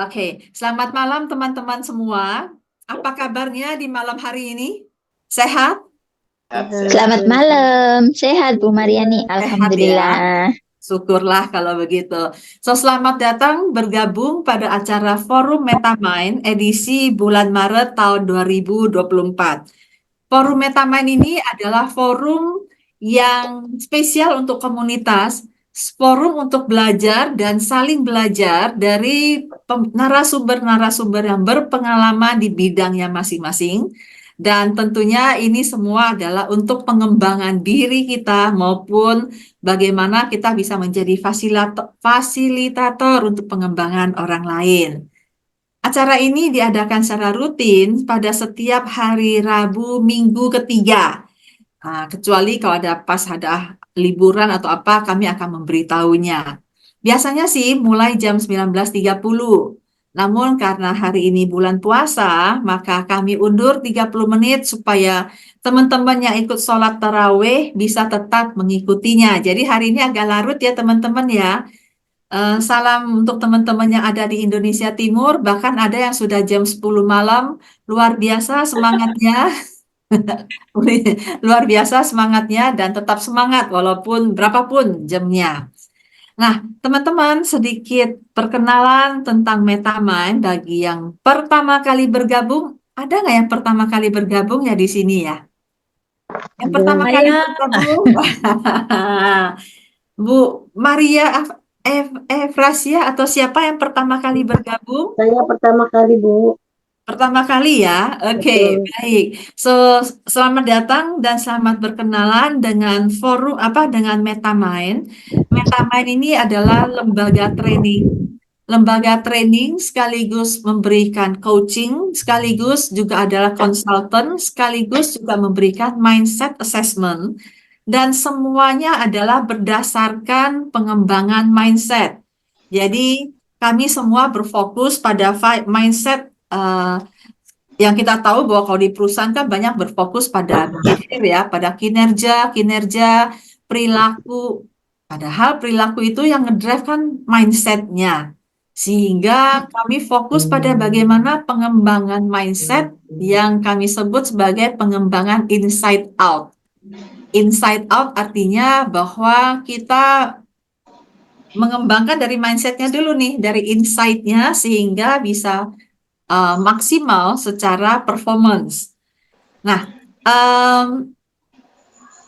Oke, selamat malam teman-teman semua. Apa kabarnya di malam hari ini? Sehat? Selamat malam, sehat Bu Mariani. Sehat ya. Alhamdulillah. Syukurlah kalau begitu. So, selamat datang bergabung pada acara Forum Metamind edisi bulan Maret tahun 2024. Forum Metamind ini adalah forum yang spesial untuk komunitas, forum untuk belajar dan saling belajar dari narasumber-narasumber yang berpengalaman di bidangnya masing-masing. Dan tentunya ini semua adalah untuk pengembangan diri kita maupun bagaimana kita bisa menjadi fasilitator untuk pengembangan orang lain. Acara ini diadakan secara rutin pada setiap hari Rabu Minggu ketiga. Kecuali kalau ada liburan atau apa, kami akan memberitahunya. Biasanya sih mulai jam 19.30. Namun karena hari ini bulan puasa, maka kami undur 30 menit supaya teman-teman yang ikut sholat tarawih bisa tetap mengikutinya. Jadi hari ini agak larut ya teman-teman ya. Salam untuk teman-teman yang ada di Indonesia Timur, bahkan ada yang sudah jam 10 malam, luar biasa semangatnya, luar biasa semangatnya dan tetap semangat walaupun berapapun jamnya. Nah, teman-teman sedikit perkenalan tentang MetaMind bagi yang pertama kali bergabung. Ada nggak yang pertama kali bergabung ya di sini ya? Yang pertama kali Saya bergabung, Bu Maria Efrasia atau siapa yang pertama kali bergabung? Saya pertama kali, Bu. Pertama kali ya, oke, Betul. baik. So, selamat datang dan selamat berkenalan dengan forum dengan MetaMind. MetaMind ini adalah lembaga training sekaligus memberikan coaching, sekaligus juga adalah konsultan, sekaligus juga memberikan mindset assessment, dan semuanya adalah berdasarkan pengembangan mindset. Jadi, kami semua berfokus pada mindset yang kita tahu bahwa kalau di perusahaan kan banyak berfokus pada behavior ya, pada kinerja, perilaku. Padahal perilaku itu yang ngedrive kan mindsetnya. Sehingga kami fokus pada bagaimana pengembangan mindset yang kami sebut sebagai pengembangan inside out. Inside out artinya bahwa kita mengembangkan dari mindsetnya dulu nih, dari insight-nya sehingga bisa maksimal secara performance. Nah,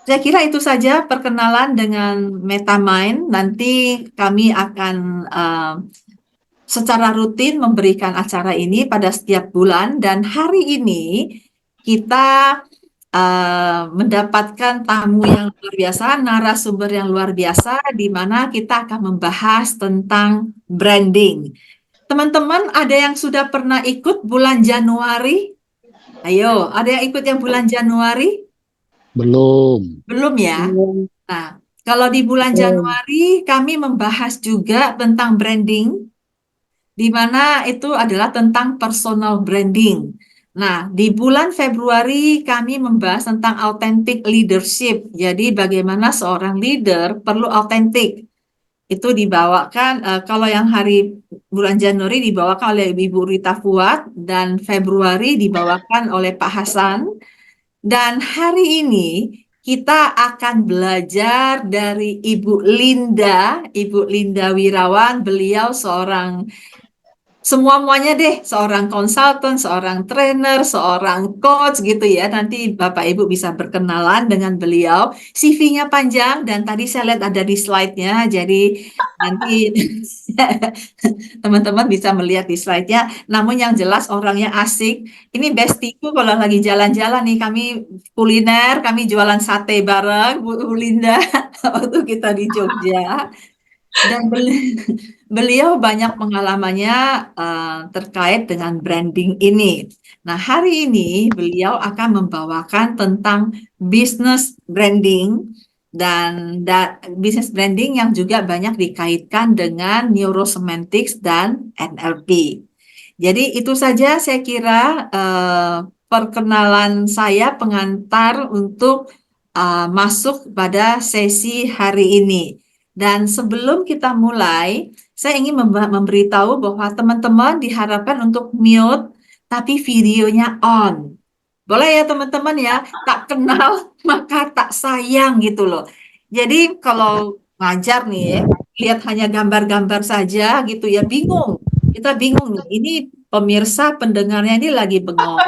saya kira itu saja perkenalan dengan MetaMind. Nanti kami akan secara rutin memberikan acara ini pada setiap bulan dan hari ini kita mendapatkan tamu yang luar biasa, narasumber yang luar biasa, di mana kita akan membahas tentang branding. Teman-teman, ada yang sudah pernah ikut bulan Januari? Ayo, ada yang ikut yang bulan Januari? Belum. Belum ya? Belum. Nah, kalau di bulan Belum. Januari kami membahas juga tentang branding, di mana itu adalah tentang personal branding. Nah, di bulan Februari kami membahas tentang authentic leadership. Jadi bagaimana seorang leader perlu autentik. Itu dibawakan, kalau yang hari bulan Januari dibawakan oleh Ibu Rita Fuad dan Februari dibawakan oleh Pak Hasan. Dan hari ini kita akan belajar dari Ibu Linda Wirawan. Beliau seorang semuanya deh, seorang konsultan, seorang trainer, seorang coach gitu ya. Nanti Bapak Ibu bisa berkenalan dengan beliau. CV-nya panjang dan tadi saya lihat ada di slide-nya. Jadi nanti teman-teman bisa melihat di slide-nya. Namun yang jelas orangnya asik. Ini bestiku kalau lagi jalan-jalan nih. Kami kuliner, kami jualan sate bareng, Bu Linda, waktu kita di Jogja. Dan beliau banyak pengalamannya terkait dengan branding ini. Nah, hari ini beliau akan membawakan tentang business branding dan business branding yang juga banyak dikaitkan dengan neurosemantics dan NLP. Jadi itu saja saya kira perkenalan saya pengantar untuk masuk pada sesi hari ini. Dan sebelum kita mulai, saya ingin memberitahu bahwa teman-teman diharapkan untuk mute, tapi videonya on. Boleh ya teman-teman ya, tak kenal maka tak sayang gitu loh. Jadi kalau ngajar nih ya, lihat hanya gambar-gambar saja gitu ya, bingung. Kita bingung nih, ini pemirsa pendengarnya ini lagi bengong,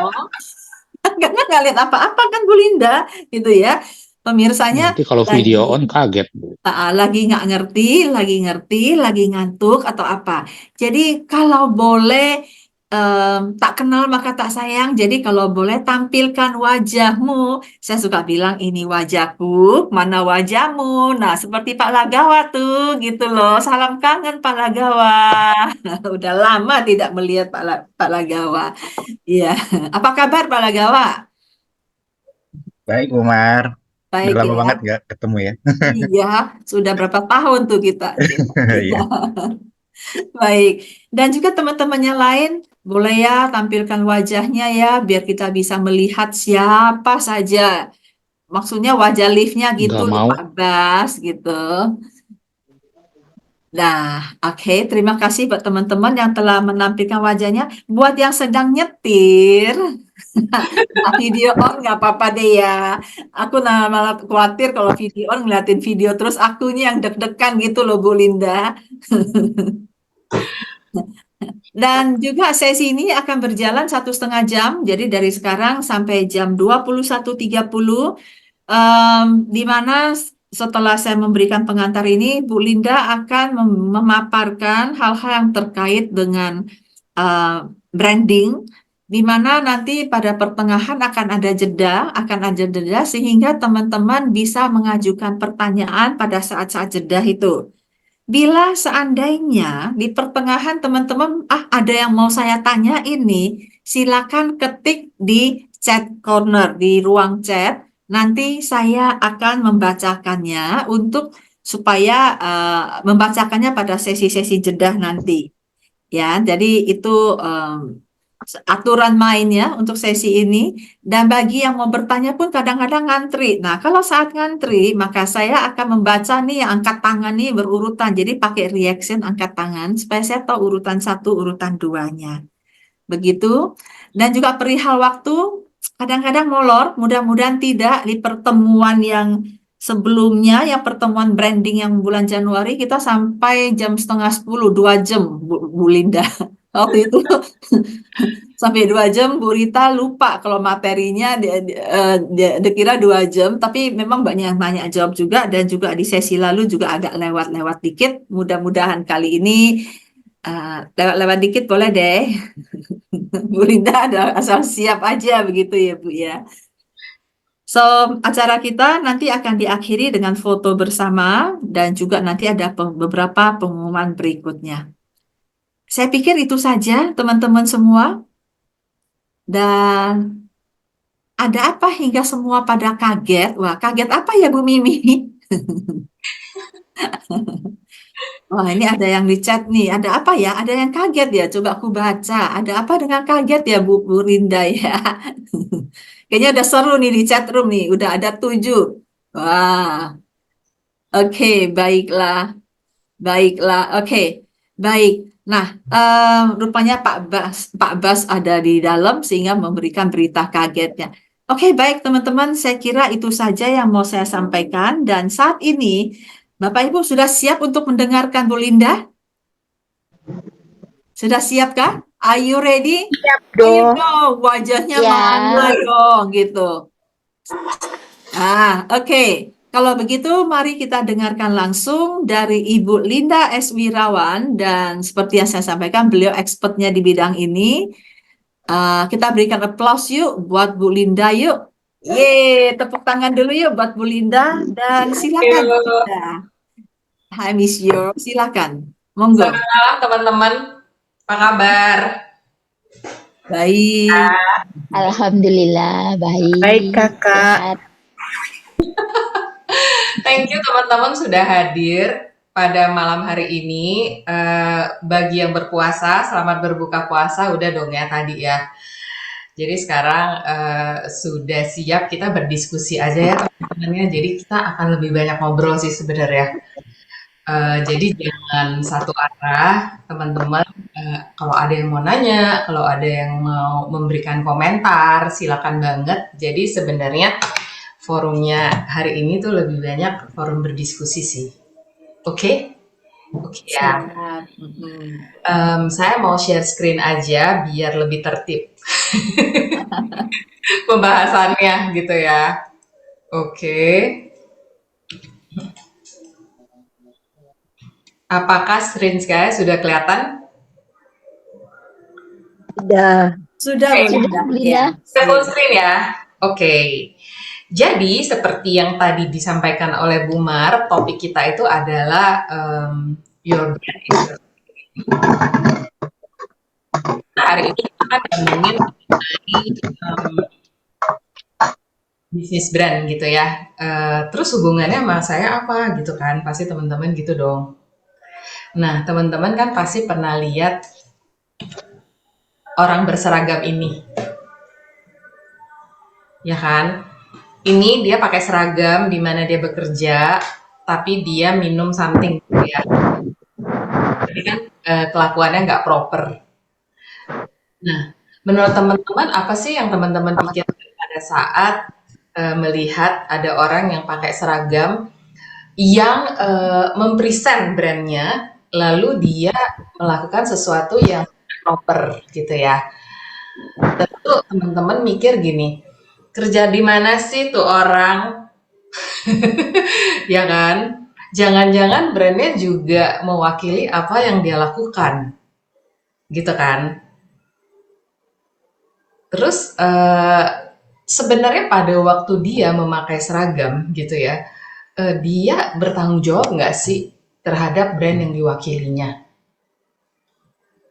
karena nggak lihat apa-apa kan Bu Linda, gitu ya. Pemirsanya Nanti kalau video lagi on kaget, Bu. lagi nggak ngerti, lagi ngantuk atau apa. Jadi kalau boleh tak kenal maka tak sayang. Jadi kalau boleh tampilkan wajahmu. Saya suka bilang ini wajahku, mana wajahmu. Nah, seperti Pak Lagawa tuh gitu loh. Salam kangen Pak Lagawa. Udah lama tidak melihat Pak Lagawa. Iya. Apa kabar Pak Lagawa? Baik, Umar. Udah Baik lama banget ya. nggak ketemu ya. Iya, sudah berapa tahun tuh kita. Iya. Baik, dan juga teman-temannya lain, boleh ya tampilkan wajahnya ya, biar kita bisa melihat siapa saja. Maksudnya wajah liftnya gitu Nggak loh mau. Pak Bas gitu. Nah, oke, terima kasih buat teman-teman yang telah menampilkan wajahnya. Buat yang sedang nyetir, video on nggak apa-apa deh ya. Aku malah khawatir kalau video on ngeliatin video terus akunya yang deg-degan gitu loh Bu Linda. Dan juga sesi ini akan berjalan 1,5 jam, jadi dari sekarang sampai jam 21.30, di mana setelah saya memberikan pengantar ini, Bu Linda akan memaparkan hal-hal yang terkait dengan branding, di mana nanti pada pertengahan akan ada jeda sehingga teman-teman bisa mengajukan pertanyaan pada saat-saat jeda itu. Bila seandainya di pertengahan teman-teman, ada yang mau saya tanya ini, silakan ketik di chat corner, di ruang chat. Nanti saya akan membacakannya untuk supaya membacakannya pada sesi-sesi jeda nanti. Ya, jadi itu aturan mainnya untuk sesi ini. Dan bagi yang mau bertanya pun kadang-kadang ngantri. Nah, kalau saat ngantri, maka saya akan membaca nih yang angkat tangan nih berurutan. Jadi pakai reaction angkat tangan supaya saya tahu urutan satu, urutan duanya. Begitu. Dan juga perihal waktu, kadang-kadang molor, mudah-mudahan tidak di pertemuan yang sebelumnya, yang pertemuan branding yang bulan Januari, kita sampai jam setengah 10, 2 jam, Bu Linda. Waktu itu sampai 2 jam, Bu Rita lupa kalau materinya dia kira 2 jam, tapi memang banyak yang tanya jawab juga, dan juga di sesi lalu juga agak lewat-lewat dikit. Mudah-mudahan kali ini lewat-lewat dikit boleh deh. Bu Linda ada asal siap aja begitu ya Bu ya. So, acara kita nanti akan diakhiri dengan foto bersama dan juga nanti ada beberapa pengumuman berikutnya. Saya pikir itu saja teman-teman semua. Dan ada apa hingga semua pada kaget? Wah, kaget apa ya Bu Mimi? Wah, ini ada yang di chat nih. Ada apa ya? Ada yang kaget ya? Coba aku baca. Ada apa dengan kaget ya Bu Rinda ya? Kayaknya udah seru nih di chat room nih. Udah ada 7. Wah, oke, baiklah. Baiklah, oke. Baik. Nah, rupanya Pak Bas ada di dalam sehingga memberikan berita kagetnya. Oke, baik teman-teman, saya kira itu saja yang mau saya sampaikan. Dan saat ini, Bapak Ibu sudah siap untuk mendengarkan Bu Linda? Sudah siap kah? Are you ready? Ayo dong, wajahnya Ya. mana dong, gitu. Oke. Kalau begitu, mari kita dengarkan langsung dari Ibu Linda S. Wirawan. Dan seperti yang saya sampaikan, beliau expertnya di bidang ini. Kita berikan applause yuk buat Bu Linda yuk. Yeay, tepuk tangan dulu yuk buat Bu Linda. Dan silakan Bu Linda. Time is yours. Silakan. Monggo. Selamat malam teman-teman. Apa kabar? Baik. Alhamdulillah baik. Baik, Kakak. Sehat. Thank you teman-teman sudah hadir pada malam hari ini. Bagi yang berpuasa, selamat berbuka puasa. Udah dong ya tadi ya. Jadi sekarang sudah siap kita berdiskusi aja ya teman-temannya. Jadi kita akan lebih banyak ngobrol sih sebenarnya. Jadi jangan satu arah, teman-teman. Kalau ada yang mau nanya, kalau ada yang mau memberikan komentar, silakan banget. Jadi sebenarnya forumnya hari ini tuh lebih banyak forum berdiskusi sih. Oke? Oke ya. Siap. Mm-mm. Saya mau share screen aja biar lebih tertib pembahasannya gitu ya. Oke. Apakah screen saya sudah kelihatan? Sudah. Sudah, Oke. Bu Sudah, Linda. Bu Linda. Ya, Sudah full siap. screen ya? Oke. Jadi seperti yang tadi disampaikan oleh Bu Mar, topik kita itu adalah your brand is your. Nah, hari ini kita akan ngomongin mengenai bisnis brand gitu ya. Terus hubungannya sama saya apa gitu kan? Pasti teman-teman gitu dong. Nah, teman-teman kan pasti pernah lihat orang berseragam ini, ya kan? Ini dia pakai seragam di mana dia bekerja, tapi dia minum something gitu ya. Jadi kan kelakuannya nggak proper. Nah, menurut teman-teman apa sih yang teman-teman pikirkan pada saat melihat ada orang yang pakai seragam yang mempresent brandnya, lalu dia melakukan sesuatu yang proper gitu ya. Tentu teman-teman mikir gini, kerja di mana sih tuh orang, ya kan? Jangan-jangan brandnya juga mewakili apa yang dia lakukan, gitu kan? Terus sebenarnya pada waktu dia memakai seragam gitu ya, dia bertanggung jawab nggak sih terhadap brand yang diwakilinya?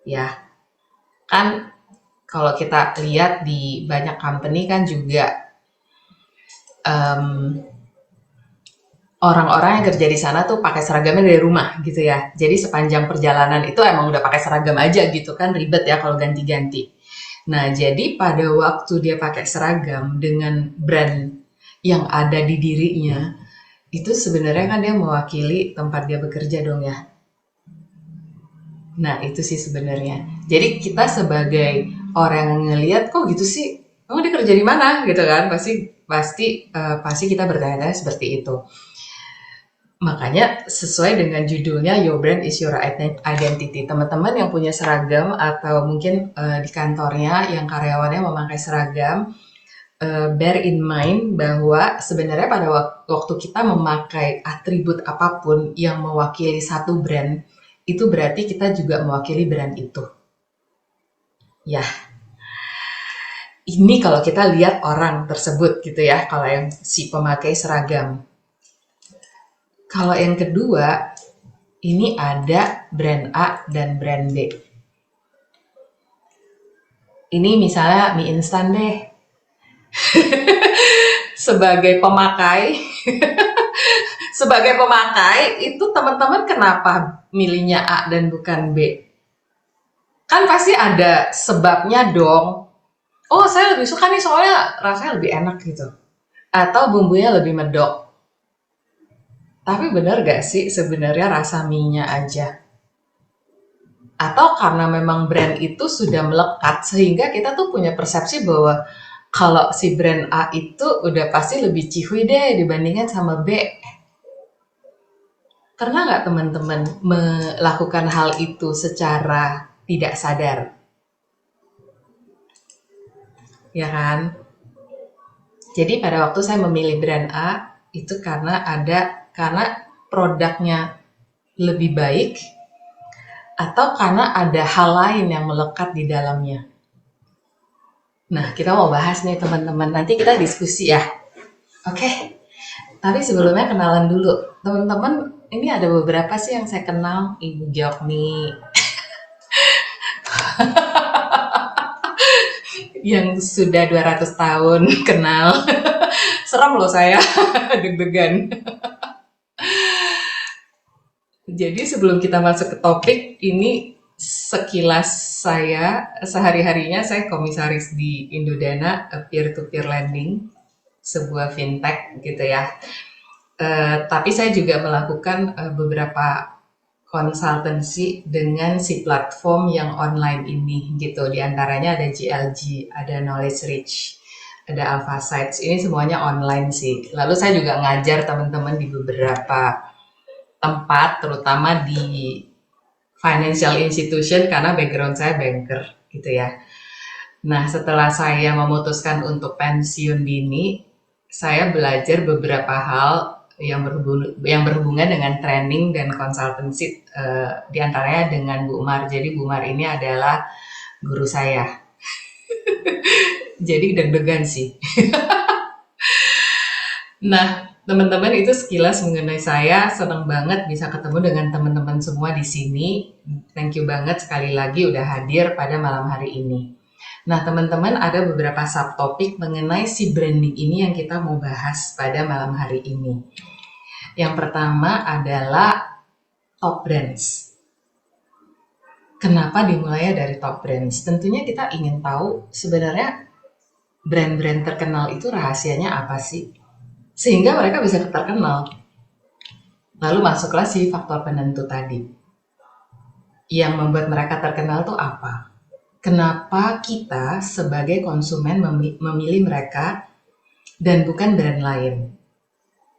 Ya, kan kalau kita lihat di banyak company kan juga orang-orang yang kerja di sana tuh pakai seragamnya dari rumah gitu ya. Jadi sepanjang perjalanan itu emang udah pakai seragam aja gitu kan, ribet ya kalau ganti-ganti. Nah, jadi pada waktu dia pakai seragam dengan brand yang ada di dirinya, itu sebenarnya kan dia mewakili tempat dia bekerja dong ya. Nah, itu sih sebenarnya. Jadi kita sebagai orang yang ngelihat kok gitu sih, kamu dia kerja di mana gitu kan? Pasti kita bertanya seperti itu. Makanya sesuai dengan judulnya Your Brand is Your Identity. Teman-teman yang punya seragam atau mungkin di kantornya yang karyawannya memakai seragam, bear in mind bahwa sebenarnya pada waktu kita memakai atribut apapun yang mewakili satu brand, itu berarti kita juga mewakili brand itu. Ya, ini kalau kita lihat orang tersebut gitu ya, kalau yang si pemakai seragam. Kalau yang kedua, ini ada brand A dan brand B. Ini misalnya mie instan deh. Sebagai pemakai, itu teman-teman kenapa milihnya A dan bukan B? Kan pasti ada sebabnya dong. Oh, saya lebih suka nih soalnya rasanya lebih enak gitu. Atau bumbunya lebih medok. Tapi benar gak sih sebenarnya rasa mie-nya aja? Atau karena memang brand itu sudah melekat sehingga kita tuh punya persepsi bahwa kalau si brand A itu udah pasti lebih cihuy deh dibandingkan sama B. Pernah nggak teman-teman melakukan hal itu secara tidak sadar? Ya kan? Jadi pada waktu saya memilih brand A itu karena produknya lebih baik atau karena ada hal lain yang melekat di dalamnya. Nah, kita mau bahas nih teman-teman. Nanti kita diskusi ya. Oke. Tapi sebelumnya kenalan dulu. Teman-teman, ini ada beberapa sih yang saya kenal. Ibu Jokni. Yang sudah 200 tahun kenal. Serem loh saya. Deg-degan. Jadi sebelum kita masuk ke topik, ini sekilas saya, sehari-harinya saya komisaris di Indodana, peer-to-peer lending, sebuah fintech gitu ya. Tapi saya juga melakukan beberapa konsultansi dengan si platform yang online ini gitu. Di antaranya ada GLG, ada Knowledge Reach, ada Alpha Sites. Ini semuanya online sih. Lalu saya juga ngajar teman-teman di beberapa tempat, terutama di financial institution karena background saya banker gitu ya. Nah, setelah saya memutuskan untuk pensiun dini, saya belajar beberapa hal yang berhubungan dengan training dan konsultansi, di antaranya dengan Bu Mar. Jadi Bu Mar ini adalah guru saya. Jadi deg-degan sih. Nah, teman-teman itu sekilas mengenai saya. Senang banget bisa ketemu dengan teman-teman semua di sini. Thank you banget sekali lagi udah hadir pada malam hari ini. Nah, teman-teman, ada beberapa subtopik mengenai si branding ini yang kita mau bahas pada malam hari ini. Yang pertama adalah top brands. Kenapa dimulai dari top brands? Tentunya kita ingin tahu sebenarnya brand-brand terkenal itu rahasianya apa sih? Sehingga mereka bisa terkenal. Lalu masuklah si faktor penentu tadi. Yang membuat mereka terkenal itu apa? Kenapa kita sebagai konsumen memilih mereka dan bukan brand lain?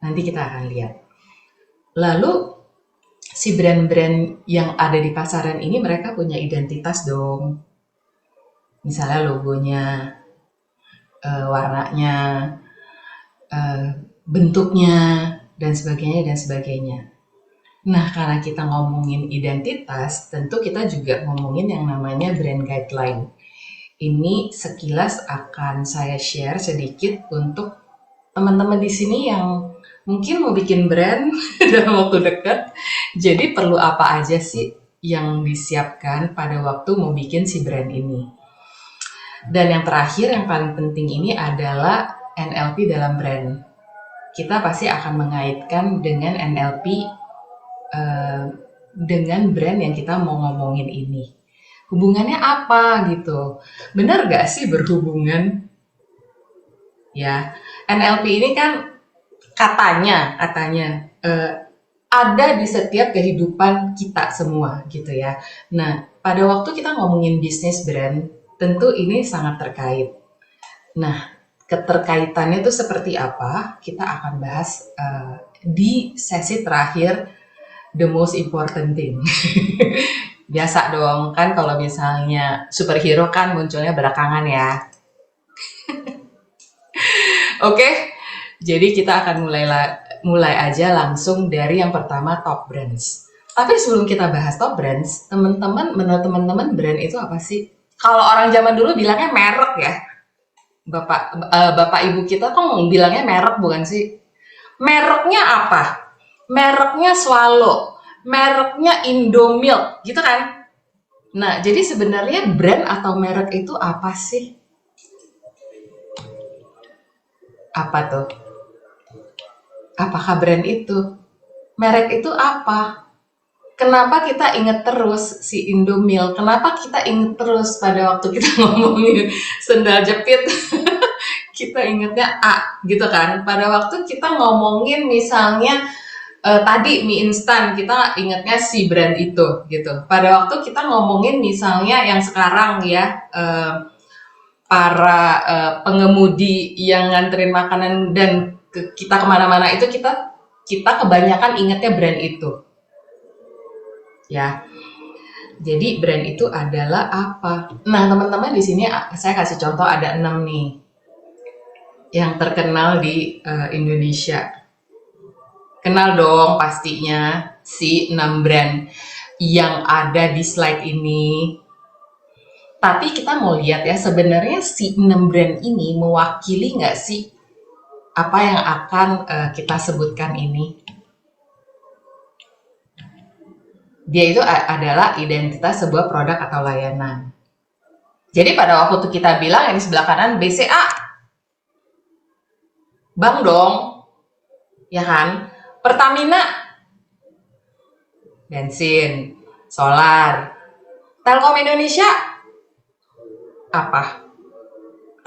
Nanti kita akan lihat. Lalu si brand-brand yang ada di pasaran ini mereka punya identitas dong. Misalnya logonya, warnanya, bentuknya, dan sebagainya dan sebagainya. Nah, karena kita ngomongin identitas, tentu kita juga ngomongin yang namanya brand guideline. Ini sekilas akan saya share sedikit untuk teman-teman di sini yang mungkin mau bikin brand dalam waktu dekat. Jadi perlu apa aja sih yang disiapkan pada waktu mau bikin si brand ini. Dan yang terakhir, yang paling penting ini adalah NLP dalam brand. Kita pasti akan mengaitkan dengan NLP dengan brand yang kita mau ngomongin ini. Hubungannya apa gitu? Benar gak sih berhubungan? Ya, NLP ini kan katanya ada di setiap kehidupan kita semua gitu ya. Nah, pada waktu kita ngomongin bisnis brand, tentu ini sangat terkait. Nah, keterkaitannya itu seperti apa? Kita akan bahas di sesi terakhir, the most important thing. Biasa dong, kan kalau misalnya superhero kan munculnya belakangan ya. Oke, jadi kita akan mulai aja langsung dari yang pertama, top brands. Tapi sebelum kita bahas top brands, menurut teman-teman brand itu apa sih? Kalau orang zaman dulu bilangnya merek ya. Bapak ibu kita kan bilangnya merek bukan sih? Mereknya apa? Mereknya Swallow, mereknya Indomilk, gitu kan? Nah, jadi sebenarnya brand atau merek itu apa sih? Apa tuh? Apakah brand itu? Merek itu apa? Kenapa kita inget terus si Indomilk? Kenapa kita inget terus pada waktu kita ngomongin sendal jepit? Kita ingetnya A, gitu kan? Pada waktu kita ngomongin misalnya tadi mie instan, kita ingetnya si brand itu, gitu. Pada waktu kita ngomongin misalnya yang sekarang ya, para pengemudi yang nganterin makanan dan kita kemana-mana itu kita kebanyakan ingetnya brand itu. Ya, jadi brand itu adalah apa? Nah, teman-teman di sini saya kasih contoh ada 6 nih yang terkenal di Indonesia. Kenal dong pastinya si 6 brand yang ada di slide ini. Tapi kita mau lihat ya, sebenarnya si 6 brand ini mewakili nggak sih apa yang akan kita sebutkan ini? Dia itu adalah identitas sebuah produk atau layanan. Jadi pada waktu kita bilang yang di sebelah kanan BCA, bank dong, ya kan? Pertamina, bensin, solar. Telkom Indonesia, apa?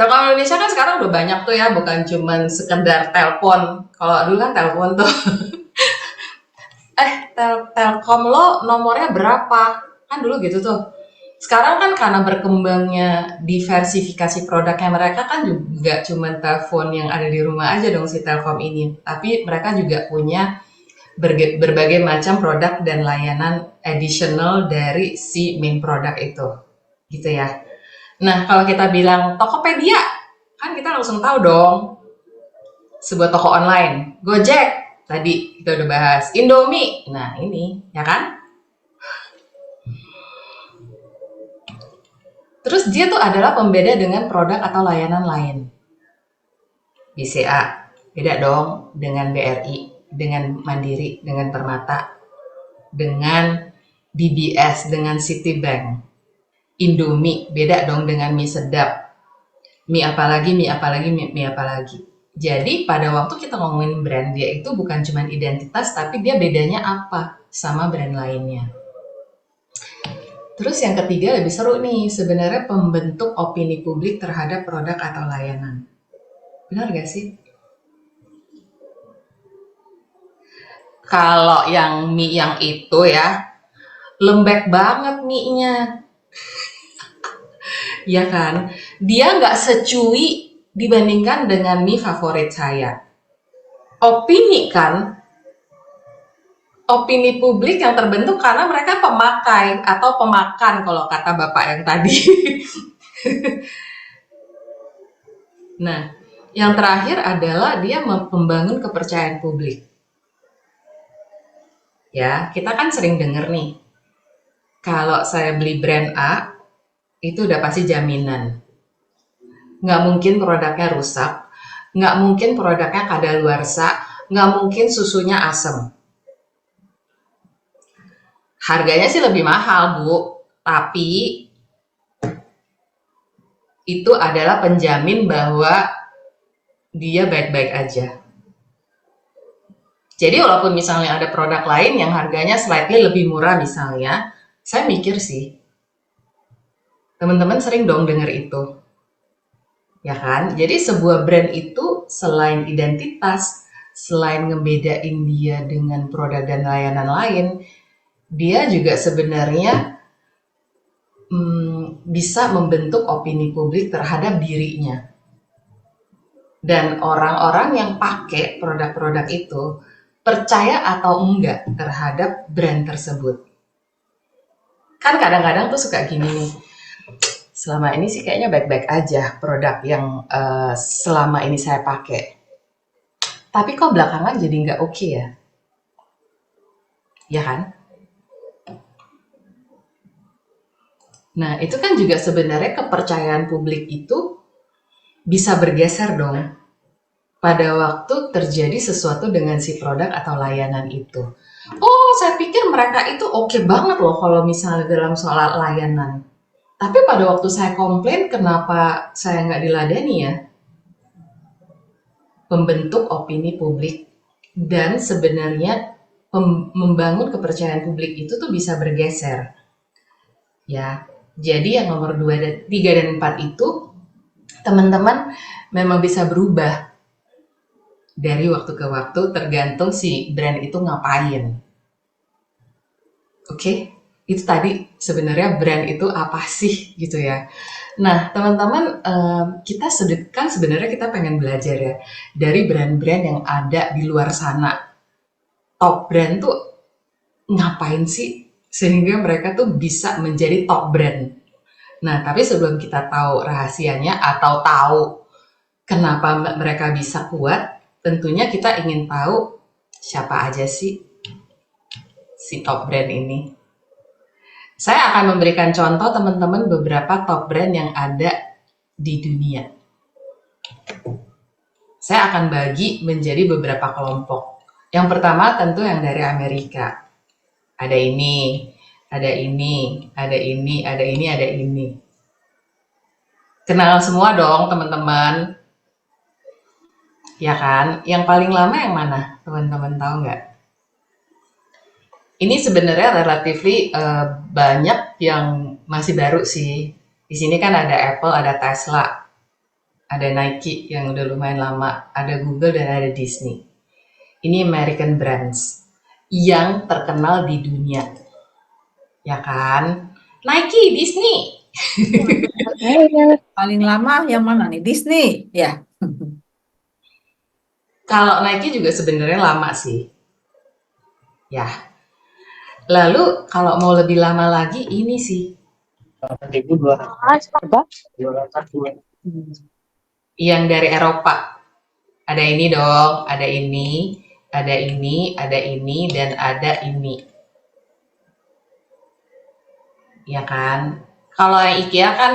Telkom Indonesia kan sekarang udah banyak tuh ya, bukan cuman sekedar telepon. Kalau dulu kan telepon tuh, Telkom lo nomornya berapa? Kan dulu gitu tuh. Sekarang kan karena berkembangnya diversifikasi produknya mereka kan juga cuman telepon yang ada di rumah aja dong si Telkom ini. Tapi mereka juga punya berbagai macam produk dan layanan additional dari si main produk itu. Gitu ya. Nah, kalau kita bilang Tokopedia, kan kita langsung tahu dong sebuah toko online. Gojek, tadi kita udah bahas. Indomie, nah ini, ya kan? Terus dia tuh adalah pembeda dengan produk atau layanan lain. BCA, beda dong dengan BRI, dengan Mandiri, dengan Permata, dengan DBS, dengan Citibank. Indomie, beda dong dengan mie sedap. Mie apalagi. Jadi pada waktu kita ngomongin brand, dia itu bukan cuma identitas, tapi dia bedanya apa sama brand lainnya. Terus yang ketiga lebih seru nih, sebenarnya pembentuk opini publik terhadap produk atau layanan. Benar gak sih? Kalau yang mie yang itu ya, lembek banget mie-nya. Ya kan? Dia nggak secuy dibandingkan dengan mie favorit saya. Opini kan, opini publik yang terbentuk karena mereka pemakai atau pemakan kalau kata bapak yang tadi. Nah, yang terakhir adalah dia membangun kepercayaan publik. Ya, kita kan sering dengar nih, kalau saya beli brand A, itu udah pasti jaminan. Nggak mungkin produknya rusak, nggak mungkin produknya kadaluarsa, nggak mungkin susunya asem. Harganya sih lebih mahal, Bu, tapi itu adalah penjamin bahwa dia baik-baik aja. Jadi walaupun misalnya ada produk lain yang harganya slightly lebih murah misalnya, saya mikir sih, teman-teman sering dong dengar itu. Ya kan? Jadi sebuah brand itu selain identitas, selain ngebedain dia dengan produk dan layanan lain, dia juga sebenarnya bisa membentuk opini publik terhadap dirinya. Dan orang-orang yang pakai produk-produk itu percaya atau enggak terhadap brand tersebut. Kan kadang-kadang tuh suka gini nih, selama ini sih kayaknya baik-baik aja produk yang selama ini saya pakai. Tapi kok belakangan jadi nggak oke ya? Ya kan? Nah, itu kan juga sebenarnya kepercayaan publik itu bisa bergeser dong pada waktu terjadi sesuatu dengan si produk atau layanan itu. Oh, saya pikir mereka itu oke banget loh kalau misalnya dalam soal layanan. Tapi pada waktu saya komplain, kenapa saya nggak diladani ya? Membentuk opini publik dan sebenarnya membangun kepercayaan publik itu tuh bisa bergeser. Ya, jadi yang nomor 2, 3, dan 4 itu teman-teman memang bisa berubah dari waktu ke waktu tergantung si brand itu ngapain. Oke? Itu tadi sebenarnya brand itu apa sih gitu ya. Nah, teman-teman, kita kan sebenarnya kita pengen belajar ya dari brand-brand yang ada di luar sana. Top brand tuh ngapain sih sehingga mereka tuh bisa menjadi top brand. Nah, tapi sebelum kita tahu rahasianya atau tahu kenapa mereka bisa kuat, tentunya kita ingin tahu siapa aja sih si top brand ini. Saya akan memberikan contoh teman-teman beberapa top brand yang ada di dunia. Saya akan bagi menjadi beberapa kelompok. Yang pertama tentu yang dari Amerika. Ada ini, ada ini, ada ini, ada ini, ada ini. Kenal semua dong teman-teman. Ya kan? Yang paling lama yang mana? Teman-teman tahu nggak? Ini sebenarnya relatively banyak yang masih baru sih. Di sini kan ada Apple, ada Tesla. ada Nike yang udah lumayan lama, ada Google dan ada Disney. Ini American brands yang terkenal di dunia, ya kan? Nike, Disney. Paling lama yang mana nih? Disney, ya. Kalau Nike juga sebenarnya lama sih, ya. Lalu kalau mau lebih lama lagi ini sih yang dari Eropa. Ada ini dong, ada ini, ada ini, ada ini, dan ada ini. Ya kan? Kalau yang IKEA kan,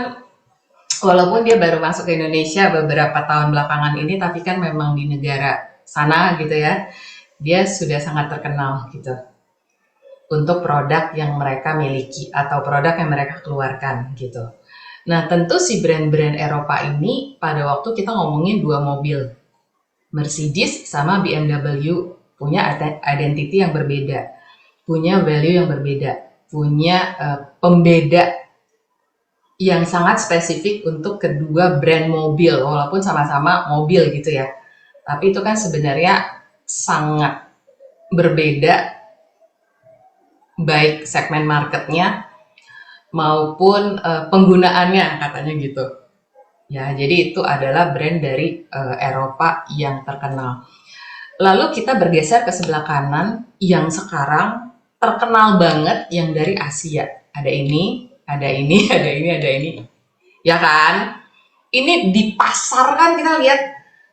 walaupun dia baru masuk ke Indonesia beberapa tahun belakangan ini, tapi kan memang di negara sana gitu ya, dia sudah sangat terkenal gitu untuk produk yang mereka miliki atau produk yang mereka keluarkan gitu. Nah, tentu si brand-brand Eropa ini pada waktu kita ngomongin dua mobil, Mercedes sama BMW, punya identity yang berbeda, punya value yang berbeda, punya pembeda yang sangat spesifik untuk kedua brand mobil, walaupun sama-sama mobil gitu ya. Tapi itu kan sebenarnya sangat berbeda, baik segmen marketnya maupun penggunaannya katanya gitu. Ya, jadi itu adalah brand dari Eropa yang terkenal. Lalu kita bergeser ke sebelah kanan yang sekarang terkenal banget yang dari Asia. Ada ini, ada ini, ada ini, ada ini. Ya kan? Ini di pasar kan kita lihat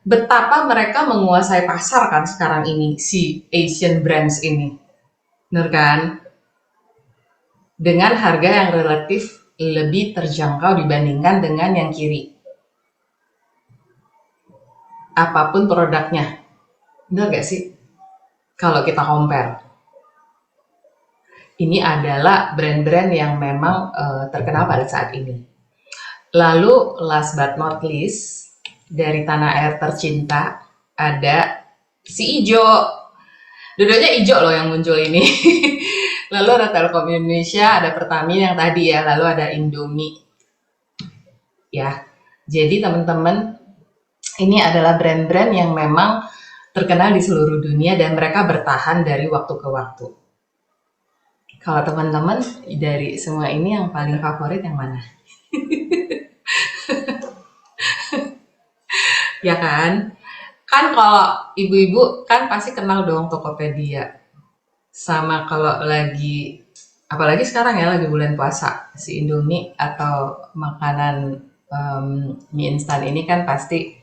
betapa mereka menguasai pasar kan sekarang ini, si Asian brands ini. Bener kan? Dengan harga yang relatif lebih terjangkau dibandingkan dengan yang kiri. Apapun produknya. Bener gak sih? Kalau kita compare. Ini adalah brand-brand yang memang terkenal pada saat ini. Lalu last but not least, dari tanah air tercinta ada si Ijo. Dua-duanya Ijo loh yang muncul ini. Lalu ada Telkom Indonesia, ada Pertamina yang tadi ya, lalu ada Indomie. Ya, jadi teman-teman, ini adalah brand-brand yang memang terkenal di seluruh dunia dan mereka bertahan dari waktu ke waktu. Kalau teman-teman dari semua ini yang paling favorit yang mana? Ya kan? Kan kalau ibu-ibu kan pasti kenal dong Tokopedia. Sama kalau lagi, apalagi sekarang ya lagi bulan puasa, si Indomie atau makanan mie instan ini kan pasti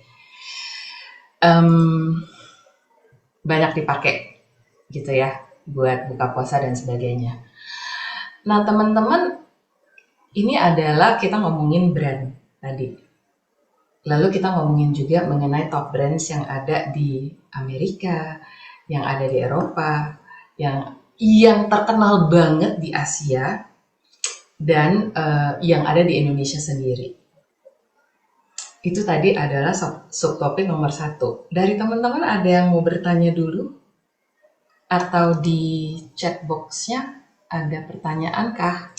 banyak dipakai gitu ya buat buka puasa dan sebagainya. Nah teman-teman, ini adalah kita ngomongin brand tadi. Lalu kita ngomongin juga mengenai top brands yang ada di Amerika, yang ada di Eropa, yang terkenal banget di Asia, dan yang ada di Indonesia sendiri. Itu tadi adalah subtopik nomor 1. Dari teman-teman ada yang mau bertanya dulu? Atau di chat box-nya ada pertanyaan kah?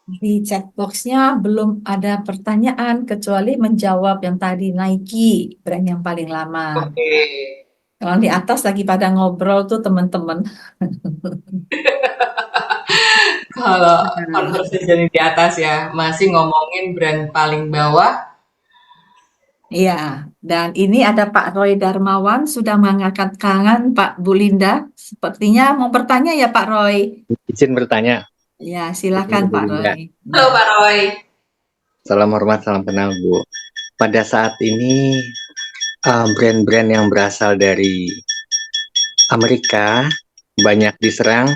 Di chat box-nya belum ada pertanyaan kecuali menjawab yang tadi Nike, brand yang paling lama. Oke. Kalau di atas lagi pada ngobrol tuh teman-teman. Kalau conversation di atas ya, masih ngomongin brand paling bawah. Iya, dan ini ada Pak Roy Darmawan sudah mengangkat tangan Pak Bu Linda. Sepertinya mau bertanya ya Pak Roy. Izin bertanya. Ya, silakan Pak Roy. Halo Pak Roy. Salam hormat, salam kenal Bu. Pada saat ini brand-brand yang berasal dari Amerika banyak diserang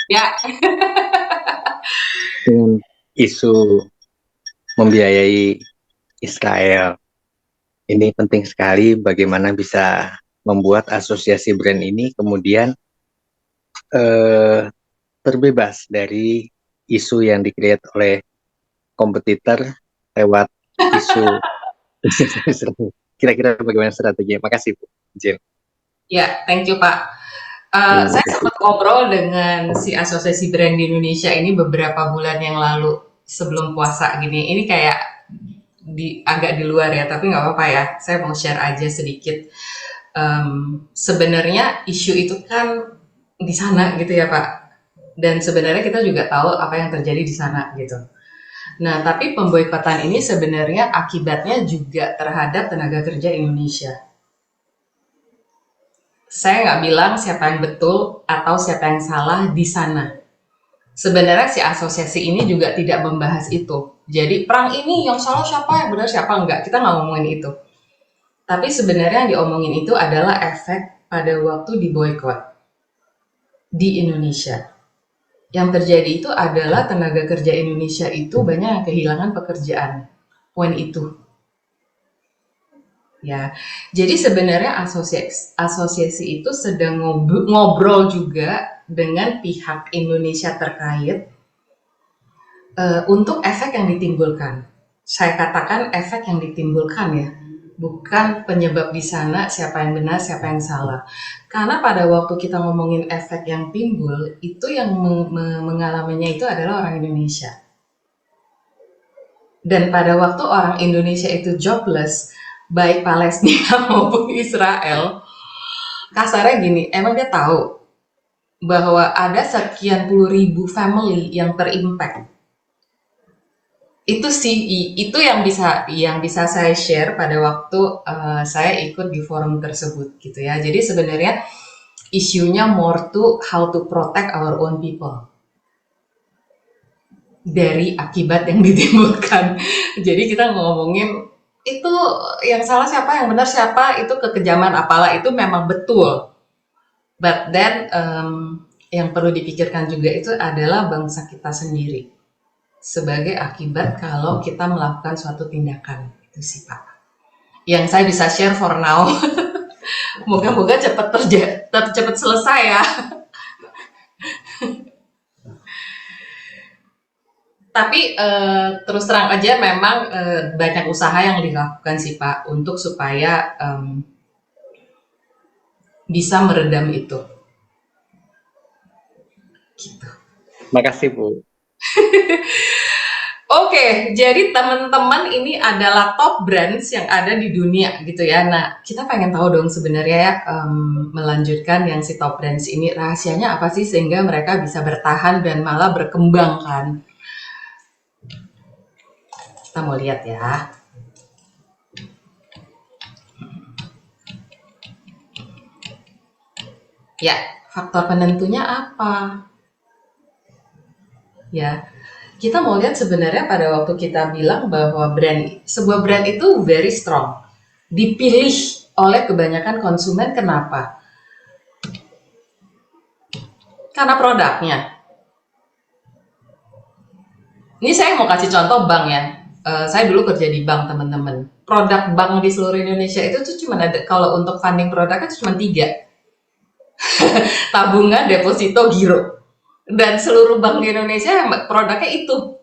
Ya, dengan isu membiayai Israel. Ini penting sekali bagaimana bisa membuat asosiasi brand ini kemudian terbebas dari isu yang dikreat oleh kompetitor lewat isu. Kira-kira bagaimana strateginya? Makasih Bu. Izin. ya, thank you Pak. Saya sempat ngobrol dengan si asosiasi brand di Indonesia ini beberapa bulan yang lalu sebelum puasa gini. Ini kayak agak di luar ya, tapi nggak apa-apa ya. Saya mau share aja sedikit. Sebenarnya isu itu kan di sana gitu ya Pak. Dan sebenarnya kita juga tahu apa yang terjadi di sana gitu. Nah, tapi pemboikotan ini sebenarnya akibatnya juga terhadap tenaga kerja Indonesia. Saya nggak bilang siapa yang betul atau siapa yang salah di sana. Sebenarnya si asosiasi ini juga tidak membahas itu. Jadi perang ini yang salah siapa, yang benar siapa, enggak. Kita nggak ngomongin itu. Tapi sebenarnya yang diomongin itu adalah efek pada waktu di boykot di Indonesia. Yang terjadi itu adalah tenaga kerja Indonesia itu banyak yang kehilangan pekerjaan. Poin itu. Ya, jadi sebenarnya asosiasi itu sedang ngobrol juga dengan pihak Indonesia terkait untuk efek yang ditimbulkan. Saya katakan efek yang ditimbulkan ya, bukan penyebab di sana siapa yang benar, siapa yang salah. Karena pada waktu kita ngomongin efek yang timbul, itu yang mengalaminya itu adalah orang Indonesia. Dan pada waktu orang Indonesia itu jobless, baik Palestina maupun Israel, kasarnya gini, emang dia tahu bahwa ada sekian puluh ribu family yang terimpact. Itu sih, itu yang bisa saya share pada waktu saya ikut di forum tersebut gitu ya. Jadi sebenarnya isunya more to how to protect our own people dari akibat yang ditimbulkan. Jadi kita ngomongin itu yang salah siapa, yang benar siapa, itu kekejaman apalah, itu memang betul. But then yang perlu dipikirkan juga itu adalah bangsa kita sendiri sebagai akibat kalau kita melakukan suatu tindakan. Itu sih Pak yang saya bisa share for now. Moga-moga cepat selesai ya. Tapi terus terang aja memang banyak usaha yang dilakukan sih Pak untuk supaya bisa meredam itu. Gitu. Makasih Bu. Oke, jadi teman-teman ini adalah top brands yang ada di dunia gitu ya. Nah, kita pengen tahu dong sebenarnya ya, melanjutkan yang si top brands ini rahasianya apa sih sehingga mereka bisa bertahan dan malah berkembang kan? Kita mau lihat ya. Ya, faktor penentunya apa? Ya, kita mau lihat sebenarnya pada waktu kita bilang bahwa sebuah brand itu very strong, dipilih oleh kebanyakan konsumen. Kenapa? Karena produknya. Ini saya mau kasih contoh bank ya. Saya dulu kerja di bank teman-teman. Produk bank di seluruh Indonesia itu tuh cuma ada, kalau untuk funding produknya cuma 3. Tabungan, deposito, giro. Dan seluruh bank di Indonesia produknya itu.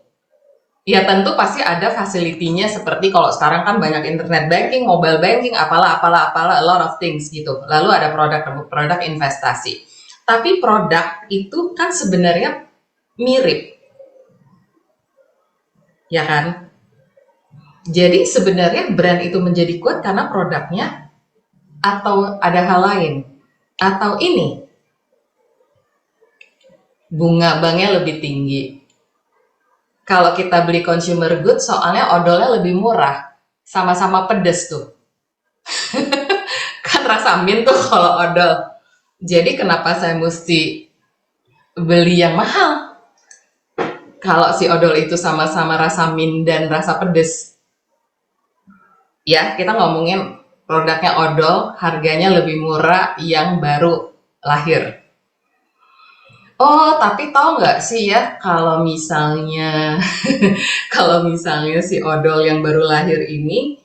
Ya tentu pasti ada fasilitinya seperti kalau sekarang kan banyak internet banking, mobile banking, apalah, a lot of things gitu. Lalu ada produk investasi. Tapi produk itu kan sebenarnya mirip. Ya kan? Jadi sebenarnya brand itu menjadi kuat karena produknya atau ada hal lain. Atau ini bunga banknya lebih tinggi. Kalau kita beli consumer goods soalnya odolnya lebih murah. Sama-sama pedes tuh. Kan rasa mint tuh kalau odol. Jadi kenapa saya mesti beli yang mahal? Kalau si odol itu sama-sama rasa mint dan rasa pedes. Ya, kita ngomongin produknya odol, harganya lebih murah yang baru lahir. Oh, tapi tahu nggak sih ya, kalau misalnya si odol yang baru lahir ini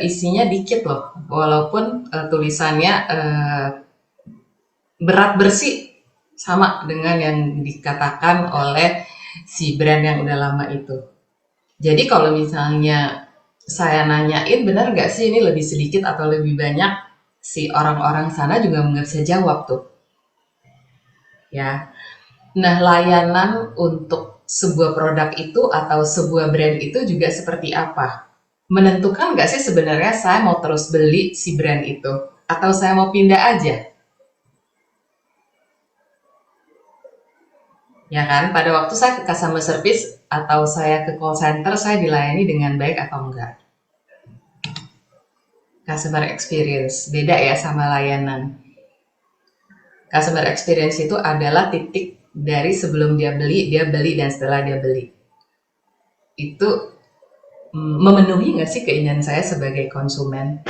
isinya dikit loh, walaupun tulisannya berat bersih sama dengan yang dikatakan oleh si brand yang udah lama itu. Jadi kalau misalnya saya nanyain benar nggak sih ini lebih sedikit atau lebih banyak, si orang-orang sana juga nggak bisa jawab tuh. Ya, nah layanan untuk sebuah produk itu atau sebuah brand itu juga seperti apa? menentukan nggak sih sebenarnya saya mau terus beli si brand itu atau saya mau pindah aja? Ya kan, pada waktu saya ke customer service atau saya ke call center, saya dilayani dengan baik atau enggak? Customer experience, beda ya sama layanan. Customer experience itu adalah titik dari sebelum dia beli, dan setelah dia beli. Itu memenuhi nggak sih keinginan saya sebagai konsumen?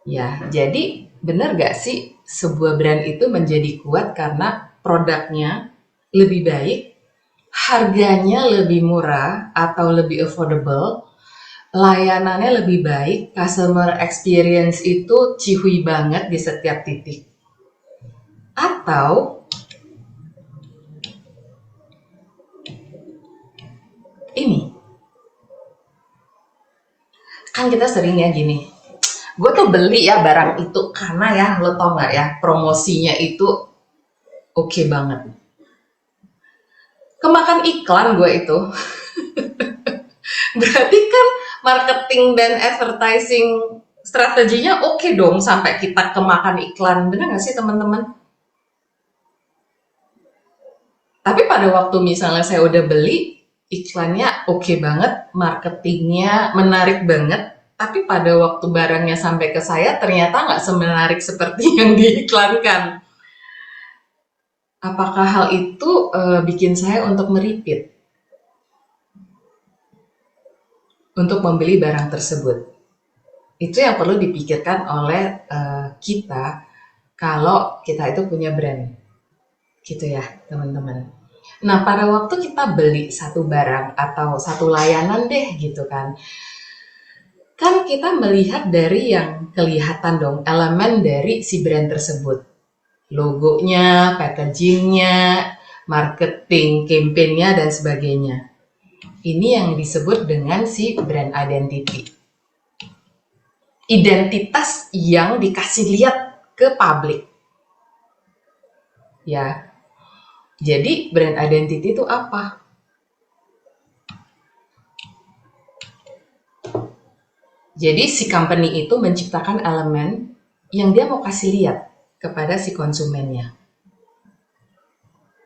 Ya, jadi benar nggak sih sebuah brand itu menjadi kuat karena produknya lebih baik, harganya lebih murah atau lebih affordable, layanannya lebih baik, customer experience itu cihui banget di setiap titik. Atau ini, kan kita sering ya gini, gue tuh beli ya barang itu karena ya lo tau nggak ya promosinya itu oke banget. Kemakan iklan gue itu. Berarti kan marketing dan advertising strateginya oke dong sampai kita kemakan iklan. Benar nggak sih teman-teman? Tapi pada waktu misalnya saya udah beli, iklannya oke banget, marketingnya menarik banget, tapi pada waktu barangnya sampai ke saya ternyata nggak semenarik seperti yang diiklankan. Apakah hal itu bikin saya untuk meripit? Untuk membeli barang tersebut? Itu yang perlu dipikirkan oleh kita kalau kita itu punya brand. Gitu ya teman-teman. Nah pada waktu kita beli satu barang atau satu layanan deh gitu kan kita melihat dari yang kelihatan dong, elemen dari si brand tersebut. Logonya, packagingnya, marketing, campaign-nya, dan sebagainya. Ini yang disebut dengan si brand identity. Identitas yang dikasih lihat ke publik. Ya, jadi brand identity itu apa? Jadi si company itu menciptakan elemen yang dia mau kasih lihat kepada si konsumennya.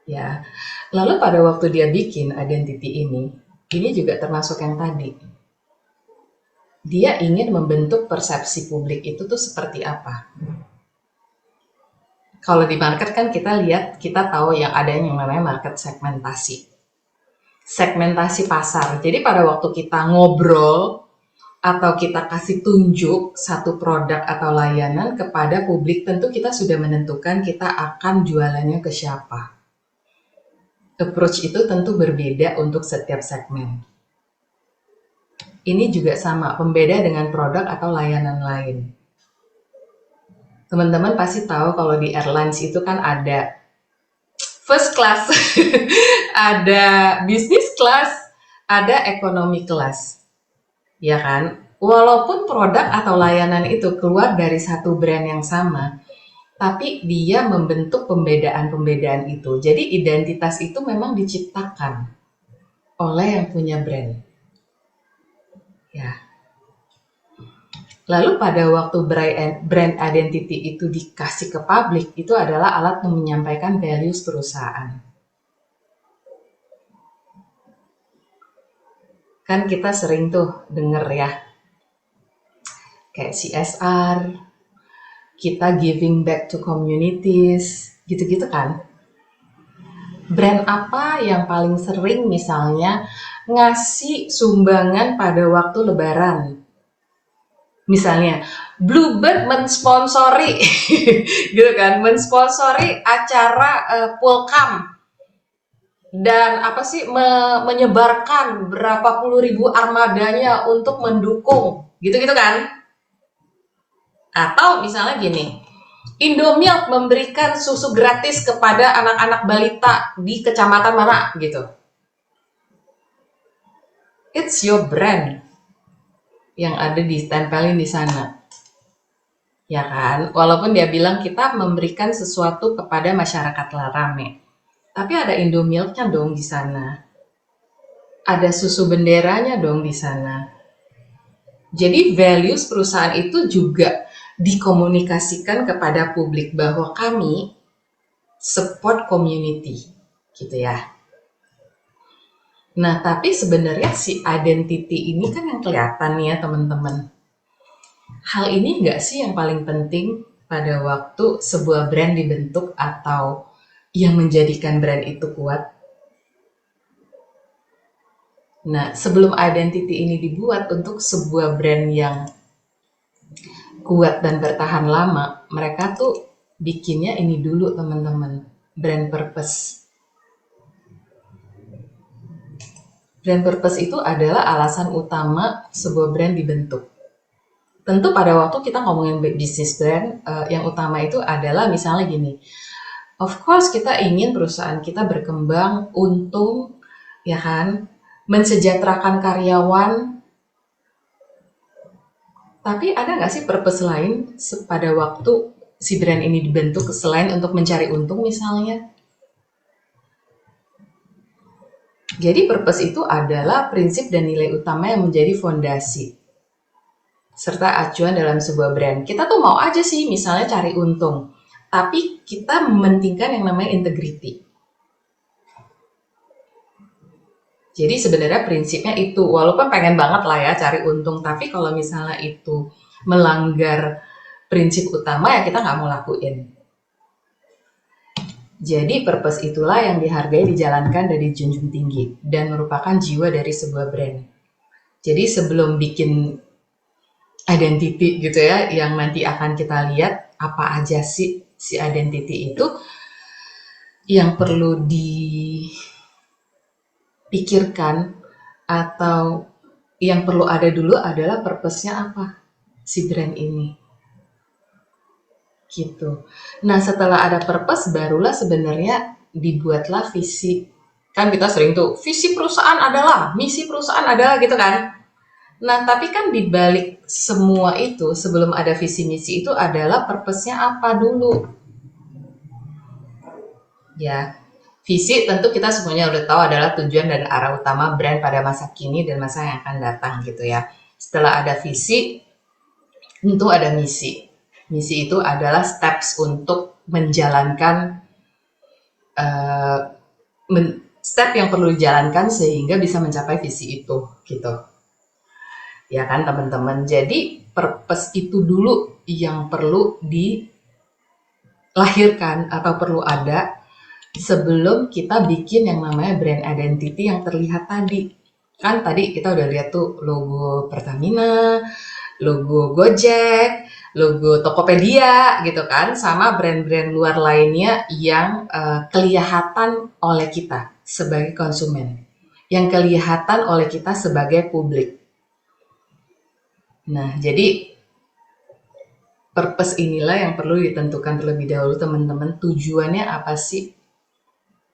Ya, lalu pada waktu dia bikin identity ini juga termasuk yang tadi. Dia ingin membentuk persepsi publik itu tuh seperti apa. Kalau di market kan kita lihat, kita tahu yang ada yang namanya market segmentasi. Segmentasi pasar. Jadi pada waktu kita ngobrol atau kita kasih tunjuk satu produk atau layanan kepada publik, tentu kita sudah menentukan kita akan jualannya ke siapa. Approach itu tentu berbeda untuk setiap segmen. Ini juga sama, pembeda dengan produk atau layanan lain. Teman-teman pasti tahu kalau di airlines itu kan ada first class, ada business class, ada economy class. Ya kan? Walaupun produk atau layanan itu keluar dari satu brand yang sama, tapi dia membentuk pembedaan-pembedaan itu. Jadi identitas itu memang diciptakan oleh yang punya brand. Ya. Lalu pada waktu brand identity itu dikasih ke publik, itu adalah alat menyampaikan values perusahaan. Kan kita sering tuh denger ya, kayak CSR, kita giving back to communities, gitu-gitu kan. Brand apa yang paling sering misalnya ngasih sumbangan pada waktu lebaran? Misalnya, Bluebird mensponsori, gitu kan, mensponsori acara Pulkam. Dan menyebarkan berapa puluh ribu armadanya untuk mendukung, gitu-gitu kan. Atau misalnya gini, Indomilk memberikan susu gratis kepada anak-anak balita di kecamatan mana, gitu. It's your brand yang ada ditempelin di sana. Ya kan? Walaupun dia bilang kita memberikan sesuatu kepada masyarakat rame. Tapi ada Indomilknya dong di sana. Ada susu benderanya dong di sana. Jadi values perusahaan itu juga dikomunikasikan kepada publik bahwa kami support community, gitu ya. Nah, tapi sebenarnya si identity ini kan yang kelihatan nih ya teman-teman. Hal ini nggak sih yang paling penting pada waktu sebuah brand dibentuk atau yang menjadikan brand itu kuat? Nah, sebelum identity ini dibuat untuk sebuah brand yang kuat dan bertahan lama, mereka tuh bikinnya ini dulu teman-teman, brand purpose. Brand purpose itu adalah alasan utama sebuah brand dibentuk. Tentu pada waktu kita ngomongin bisnis brand, yang utama itu adalah misalnya gini, of course kita ingin perusahaan kita berkembang, untung, ya kan, mensejahterakan karyawan. Tapi ada nggak sih purpose lain pada waktu si brand ini dibentuk selain untuk mencari untung misalnya? Jadi purpose itu adalah prinsip dan nilai utama yang menjadi fondasi serta acuan dalam sebuah brand. Kita tuh mau aja sih misalnya cari untung, tapi kita mementingkan yang namanya integrity. Jadi sebenarnya prinsipnya itu, walaupun pengen banget lah ya cari untung, tapi kalau misalnya itu melanggar prinsip utama ya kita nggak mau lakuin. Jadi purpose itulah yang dihargai, dijalankan, dan dijunjung tinggi, dan merupakan jiwa dari sebuah brand. Jadi sebelum bikin identity gitu ya, yang nanti akan kita lihat apa aja sih si identity itu, yang perlu dipikirkan atau yang perlu ada dulu adalah purpose-nya apa si brand ini. Gitu. Nah, setelah ada purpose, barulah sebenarnya dibuatlah visi. Kan kita sering tuh, visi perusahaan adalah, misi perusahaan adalah gitu kan. Nah, tapi kan di balik semua itu, sebelum ada visi misi itu adalah purpose-nya apa dulu. Ya, visi tentu kita semuanya udah tahu adalah tujuan dan arah utama brand pada masa kini dan masa yang akan datang gitu ya. Setelah ada visi, tentu ada misi. Misi itu adalah steps untuk menjalankan step yang perlu dijalankan sehingga bisa mencapai visi itu gitu. Ya kan teman-teman. Jadi purpose itu dulu yang perlu dilahirkan atau perlu ada sebelum kita bikin yang namanya brand identity yang terlihat tadi. Kan tadi kita udah lihat tuh logo Pertamina, logo Gojek, logo Tokopedia gitu kan, sama brand-brand luar lainnya yang kelihatan oleh kita sebagai konsumen, yang kelihatan oleh kita sebagai publik. Nah, jadi purpose inilah yang perlu ditentukan terlebih dahulu teman-teman. Tujuannya apa sih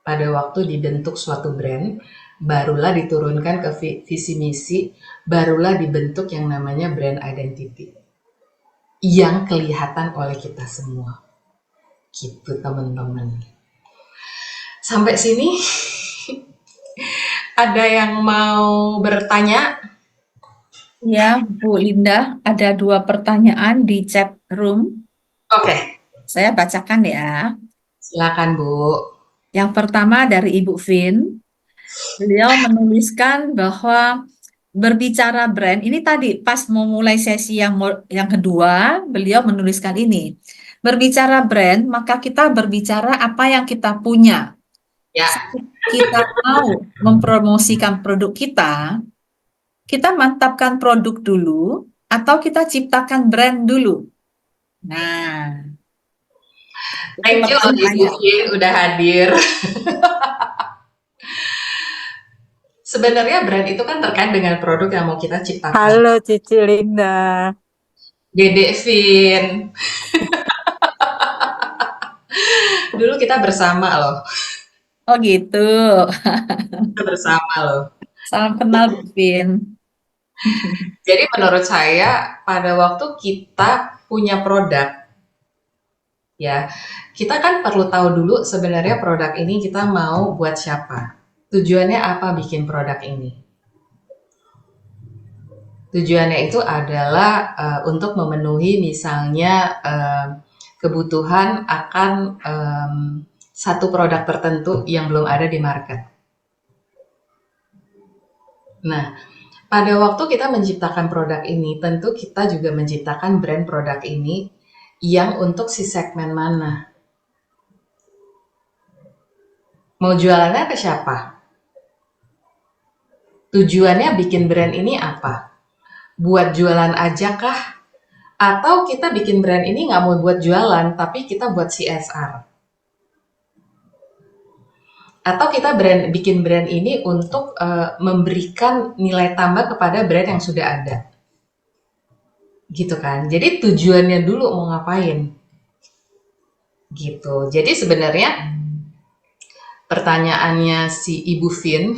pada waktu dibentuk suatu brand, barulah diturunkan ke visi misi, barulah dibentuk yang namanya brand identity yang kelihatan oleh kita semua. Gitu teman-teman. Sampai sini ada yang mau bertanya? Ya, Bu Linda, ada 2 pertanyaan di chat room. Oke, Saya bacakan ya. silakan Bu. Yang pertama dari Ibu Vin. Beliau menuliskan bahwa berbicara brand, ini tadi pas mau mulai sesi yang kedua, beliau menuliskan ini. Berbicara brand, maka kita berbicara apa yang kita punya. Ya, Kita mau mempromosikan produk kita mantapkan produk dulu, atau kita ciptakan brand dulu. Nah, itu thank you Ibu pertanyaannya. Vin udah hadir. Sebenarnya brand itu kan terkait dengan produk yang mau kita ciptakan. Halo Cici Linda. Dede Vin. Dulu kita bersama loh. Oh gitu. Kita bersama loh. Salam kenal, Bu Vin. Jadi menurut saya pada waktu kita punya produk, ya kita kan perlu tahu dulu sebenarnya produk ini kita mau buat siapa. Tujuannya apa bikin produk ini? Tujuannya itu adalah untuk memenuhi misalnya kebutuhan akan satu produk tertentu yang belum ada di market. Nah, pada waktu kita menciptakan produk ini, tentu kita juga menciptakan brand produk ini yang untuk si segmen mana. Mau jualannya ke siapa? Tujuannya bikin brand ini apa? Buat jualan aja kah? Atau kita bikin brand ini nggak mau buat jualan, tapi kita buat CSR? Atau kita bikin brand ini untuk memberikan nilai tambah kepada brand yang sudah ada? Gitu kan. Jadi tujuannya dulu mau ngapain? Gitu. Jadi sebenarnya pertanyaannya si Ibu Vin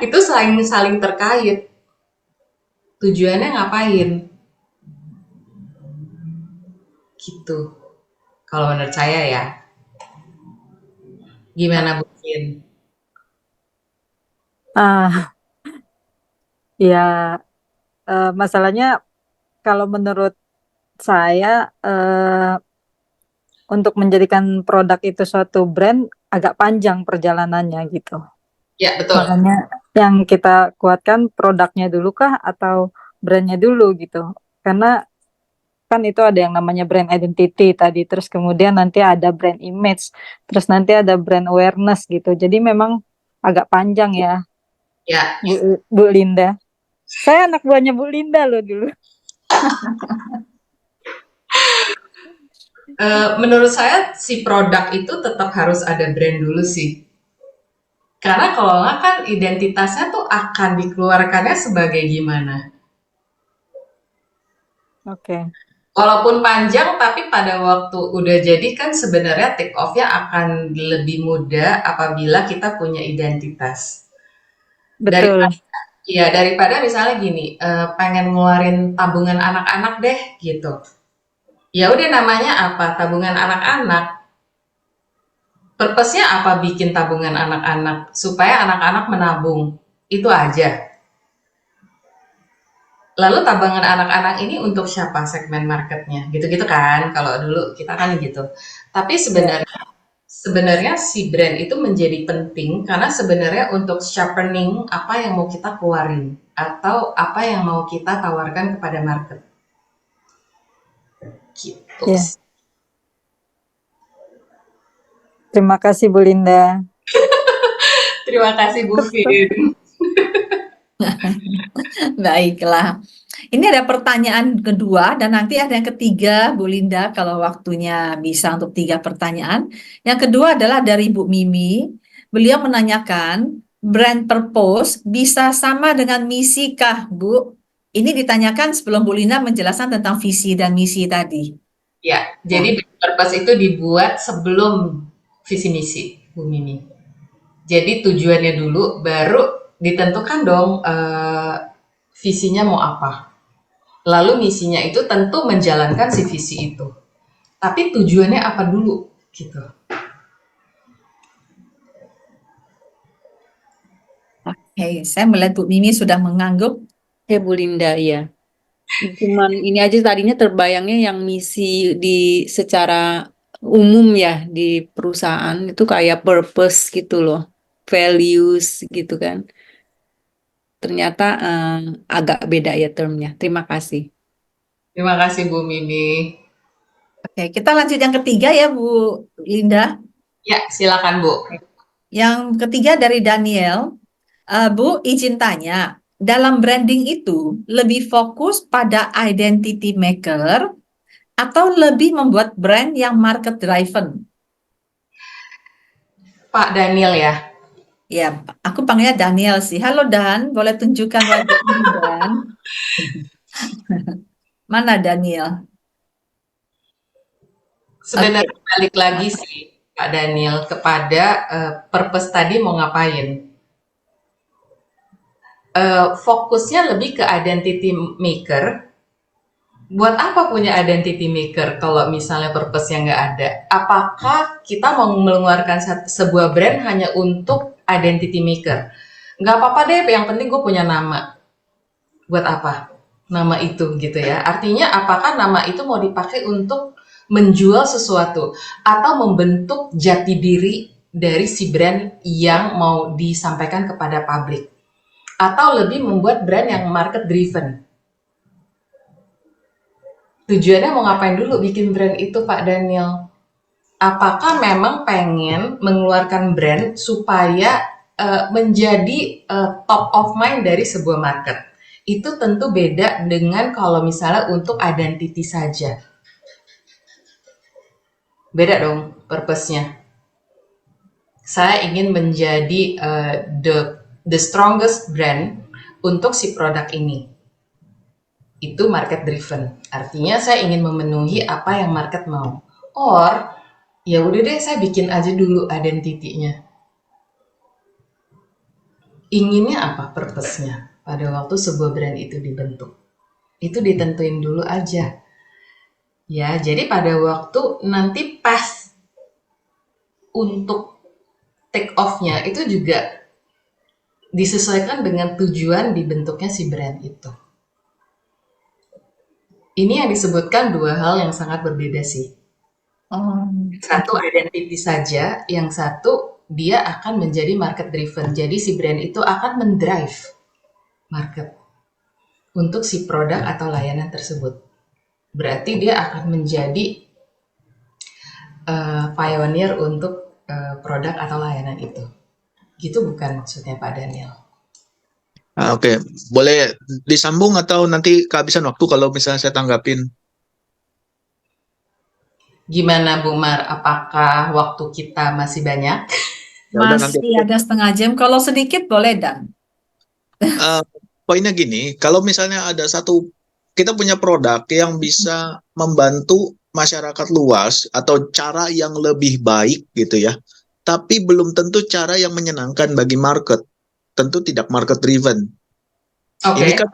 itu saling terkait. Tujuannya ngapain? Gitu. Kalau menurut saya ya. Gimana Bu Vin? Ah, ya, masalahnya kalau menurut saya untuk menjadikan produk itu suatu brand agak panjang perjalanannya gitu. Ya, betul. Makanya yang kita kuatkan produknya dulu kah atau brandnya dulu gitu. Karena kan itu ada yang namanya brand identity tadi, terus kemudian nanti ada brand image, terus nanti ada brand awareness gitu. Jadi memang agak panjang ya, Ya, Bu Linda. Saya anak buahnya Bu Linda loh dulu. menurut saya si produk itu tetap harus ada brand dulu sih. Karena kalau nggak kan identitasnya tuh akan dikeluarkannya sebagai gimana. Oke. Walaupun panjang, tapi pada waktu udah jadi kan sebenarnya take off-nya akan lebih mudah apabila kita punya identitas. Betul. Daripada misalnya gini, pengen ngeluarin tabungan anak-anak deh gitu. Ya udah namanya apa? Tabungan anak-anak. Purpose-nya apa bikin tabungan anak-anak? Supaya anak-anak menabung. Itu aja. Lalu tabungan anak-anak ini untuk siapa segmen marketnya? Gitu-gitu kan, kalau dulu kita kan gitu. Tapi sebenarnya si brand itu menjadi penting karena sebenarnya untuk sharpening apa yang mau kita keluarin atau apa yang mau kita tawarkan kepada market. Gitu. Ya. Terima kasih Bu Linda. Terima kasih Bu Vin. Baiklah. Ini ada pertanyaan kedua dan nanti ada yang ketiga, Bu Linda, kalau waktunya bisa untuk 3 pertanyaan. Yang kedua adalah dari Bu Mimi. Beliau menanyakan, brand purpose bisa sama dengan misi kah, Bu? Ini ditanyakan sebelum Bu Linda menjelaskan tentang visi dan misi tadi. Ya, jadi purpose itu dibuat sebelum visi misi, Bu Mimi. Jadi tujuannya dulu, baru ditentukan dong visinya mau apa. Lalu misinya itu tentu menjalankan si visi itu. Tapi tujuannya apa dulu, gitu. Oke, saya melihat Bu Mimi sudah mengangguk. Ya Bu Linda, ya. Cuman ini aja tadinya terbayangnya yang misi secara umum ya di perusahaan itu kayak purpose gitu loh, values gitu kan. Ternyata agak beda ya termnya. Terima kasih. Terima kasih Bu Mimi. Oke, kita lanjut yang ketiga ya Bu Linda. Ya, silakan Bu. Yang ketiga dari Daniel. Bu, izin tanya, dalam branding itu lebih fokus pada identity maker atau lebih membuat brand yang market driven? Pak Daniel ya. Ya, aku panggilnya Daniel sih. Halo Dan, boleh tunjukkan wajahnya Dan? Mana Daniel? Sebenarnya balik lagi sih Pak Daniel kepada purpose tadi mau ngapain. Fokusnya lebih ke identity maker. Buat apa punya identity maker kalau misalnya purpose-nya nggak ada? Apakah kita mau mengeluarkan sebuah brand hanya untuk identity maker? nggak apa-apa deh, yang penting gue punya nama. Buat apa nama itu gitu ya? Artinya apakah nama itu mau dipakai untuk menjual sesuatu atau membentuk jati diri dari si brand yang mau disampaikan kepada publik, atau lebih membuat brand yang market driven. Tujuannya mau ngapain dulu bikin brand itu, Pak Daniel? Apakah memang pengen mengeluarkan brand supaya menjadi top of mind dari sebuah market? Itu tentu beda dengan kalau misalnya untuk identity saja. Beda dong purpose-nya. Saya ingin menjadi the strongest brand untuk si produk ini. Itu market driven. Artinya saya ingin memenuhi apa yang market mau. Or ya udah deh, saya bikin aja dulu identity-nya. Inginnya apa purpose-nya pada waktu sebuah brand itu dibentuk? Itu ditentuin dulu aja. Ya, jadi pada waktu nanti pas untuk take off-nya itu juga disesuaikan dengan tujuan dibentuknya si brand itu. Ini yang disebutkan dua hal yang sangat berbeda sih. Satu identity saja, yang satu dia akan menjadi market driven. Jadi si brand itu akan mendrive market untuk si produk atau layanan tersebut. Berarti dia akan menjadi pioneer untuk produk atau layanan itu. Gitu bukan maksudnya Pak Daniel? Oke. Boleh disambung atau nanti kehabisan waktu kalau misalnya saya tanggapin? Gimana Bu Mar, apakah waktu kita masih banyak? Ya udah, nanti. Masih ada setengah jam. Kalau sedikit boleh, Dan. Poinnya gini, kalau misalnya ada kita punya produk yang bisa membantu masyarakat luas atau cara yang lebih baik gitu ya, tapi belum tentu cara yang menyenangkan bagi market, tentu tidak market driven. Oke. Ini kan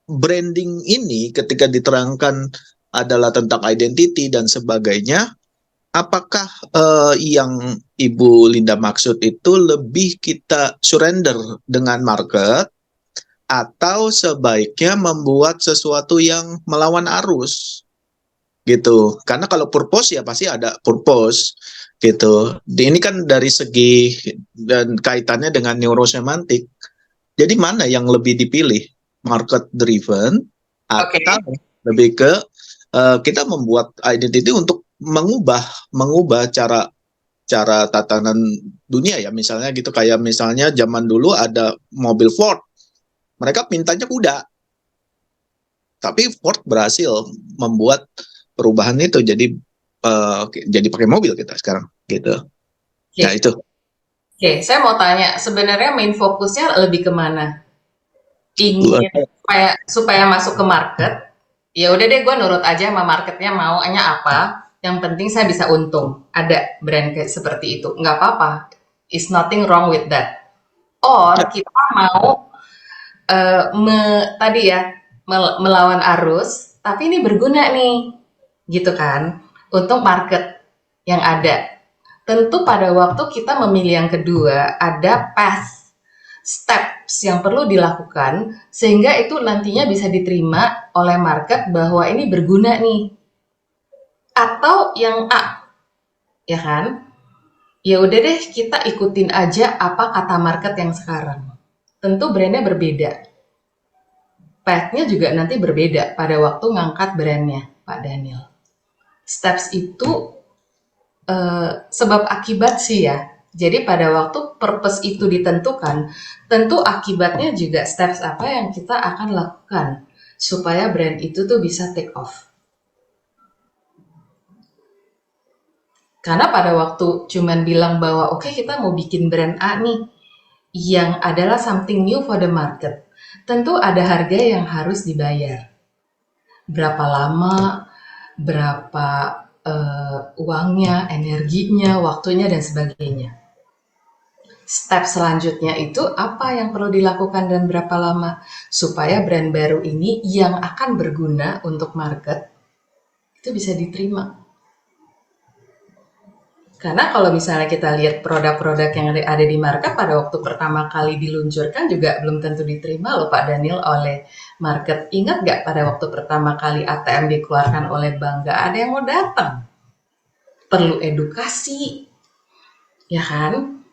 branding ini ketika diterangkan adalah tentang identity dan sebagainya. Apakah yang Ibu Linda maksud itu lebih kita surrender dengan market, atau sebaiknya membuat sesuatu yang melawan arus gitu? Karena kalau purpose ya pasti ada purpose gitu. Ini kan dari segi dan kaitannya dengan neurosemantik. Jadi mana yang lebih dipilih? Market driven atau lebih ke kita membuat identity untuk mengubah cara tatanan dunia ya, misalnya gitu. Kayak misalnya zaman dulu ada mobil Ford, mereka mintanya kuda, tapi Ford berhasil membuat perubahan itu jadi pakai mobil kita sekarang gitu. Nah itu. Oke, saya mau tanya, sebenarnya main fokusnya lebih kemana? Ingin supaya masuk ke market, ya udah deh gue nurut aja sama marketnya maunya apa. Yang penting saya bisa untung. Ada brand kayak seperti itu, nggak apa-apa. It's nothing wrong with that. Or kita mau melawan arus, tapi ini berguna nih, gitu kan, untuk market yang ada. Tentu pada waktu kita memilih yang kedua, ada path, steps yang perlu dilakukan, sehingga itu nantinya bisa diterima oleh market bahwa ini berguna nih. Atau yang A, ya kan? Ya udah deh, kita ikutin aja apa kata market yang sekarang. Tentu brandnya berbeda. Path-nya juga nanti berbeda pada waktu ngangkat brandnya, Pak Daniel. Steps itu sebab akibat sih ya. Jadi pada waktu purpose itu ditentukan, tentu akibatnya juga steps apa yang kita akan lakukan supaya brand itu tuh bisa take off. Karena pada waktu cuman bilang bahwa oke, kita mau bikin brand A nih, yang adalah something new for the market, tentu ada harga yang harus dibayar. Berapa lama, berapa uangnya, energinya, waktunya, dan sebagainya. Step selanjutnya itu apa yang perlu dilakukan dan berapa lama, supaya brand baru ini yang akan berguna untuk market, itu bisa diterima. Karena kalau misalnya kita lihat produk-produk yang ada di market pada waktu pertama kali diluncurkan juga belum tentu diterima loh Pak Daniel oleh market. Ingat nggak pada waktu pertama kali ATM dikeluarkan oleh bank, nggak ada yang mau datang. Perlu edukasi, ya kan?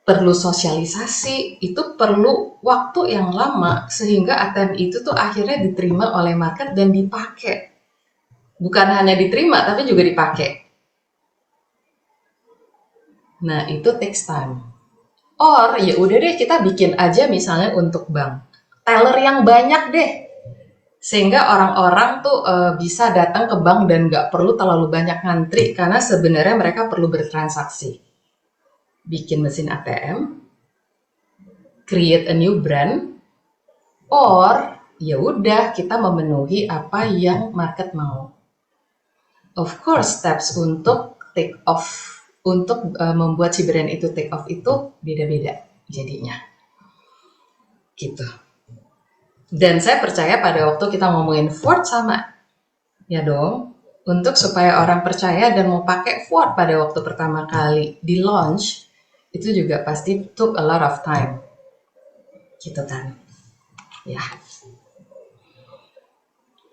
Perlu sosialisasi, itu perlu waktu yang lama sehingga ATM itu tuh akhirnya diterima oleh market dan dipakai. Bukan hanya diterima tapi juga dipakai. Nah, itu takes time. Or ya udah deh kita bikin aja misalnya untuk bank. Teller yang banyak deh. Sehingga orang-orang tuh bisa datang ke bank dan nggak perlu terlalu banyak ngantri karena sebenarnya mereka perlu bertransaksi. Bikin mesin ATM, create a new brand, or ya udah kita memenuhi apa yang market mau. Of course, steps untuk take off, untuk membuat si brand itu take off itu beda-beda jadinya. Gitu. Dan saya percaya pada waktu kita ngomongin Ford sama, ya dong, untuk supaya orang percaya dan mau pakai Ford pada waktu pertama kali di launch, itu juga pasti took a lot of time. Gitu kan. Ya.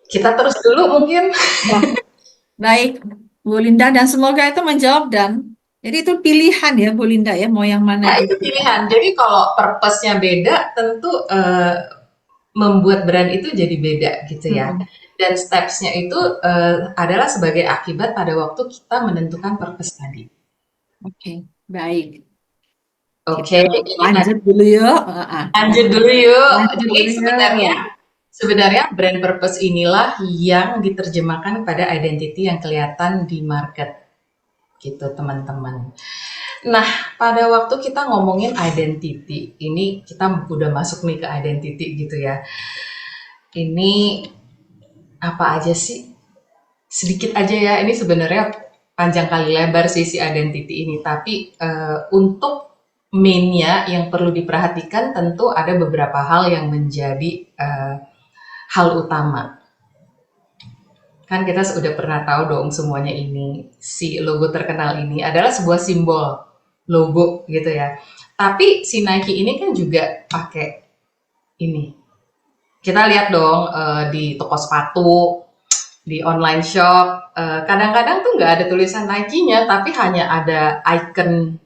Kita terus dulu mungkin. Ya, baik, Bu Linda, dan semoga itu menjawab dan jadi itu pilihan ya Bu Linda ya, mau yang mana Nah, itu pilihan. Jadi kalau purpose-nya beda, tentu membuat brand itu jadi beda gitu ya. Dan steps-nya itu adalah sebagai akibat pada waktu kita menentukan purpose tadi. Oke, baik. Oke, Lanjut dulu yuk. lanjut dulu yuk. Lanjut Jadi dulu yuk. sebenarnya brand purpose inilah yang diterjemahkan pada identity yang kelihatan di market. Gitu teman-teman. Nah, pada waktu kita ngomongin identity, ini kita udah masuk nih ke identity gitu ya. Ini apa aja sih? Sedikit aja ya, ini sebenarnya panjang kali lebar sih si identity ini. Tapi untuk mainnya yang perlu diperhatikan tentu ada beberapa hal yang menjadi hal utama. Kan kita sudah pernah tahu dong semuanya ini, si logo terkenal ini adalah sebuah simbol logo gitu ya. Tapi si Nike ini kan juga pakai ini. Kita lihat dong di toko sepatu, di online shop, kadang-kadang tuh nggak ada tulisan Nike-nya, tapi hanya ada icon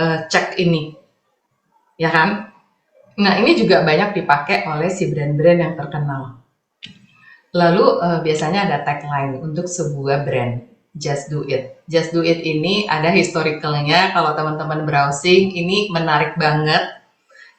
cek ini, ya kan? Nah ini juga banyak dipakai oleh si brand-brand yang terkenal. Lalu biasanya ada tagline untuk sebuah brand, Just Do It. Just Do It ini ada historicalnya, kalau teman-teman browsing, ini menarik banget.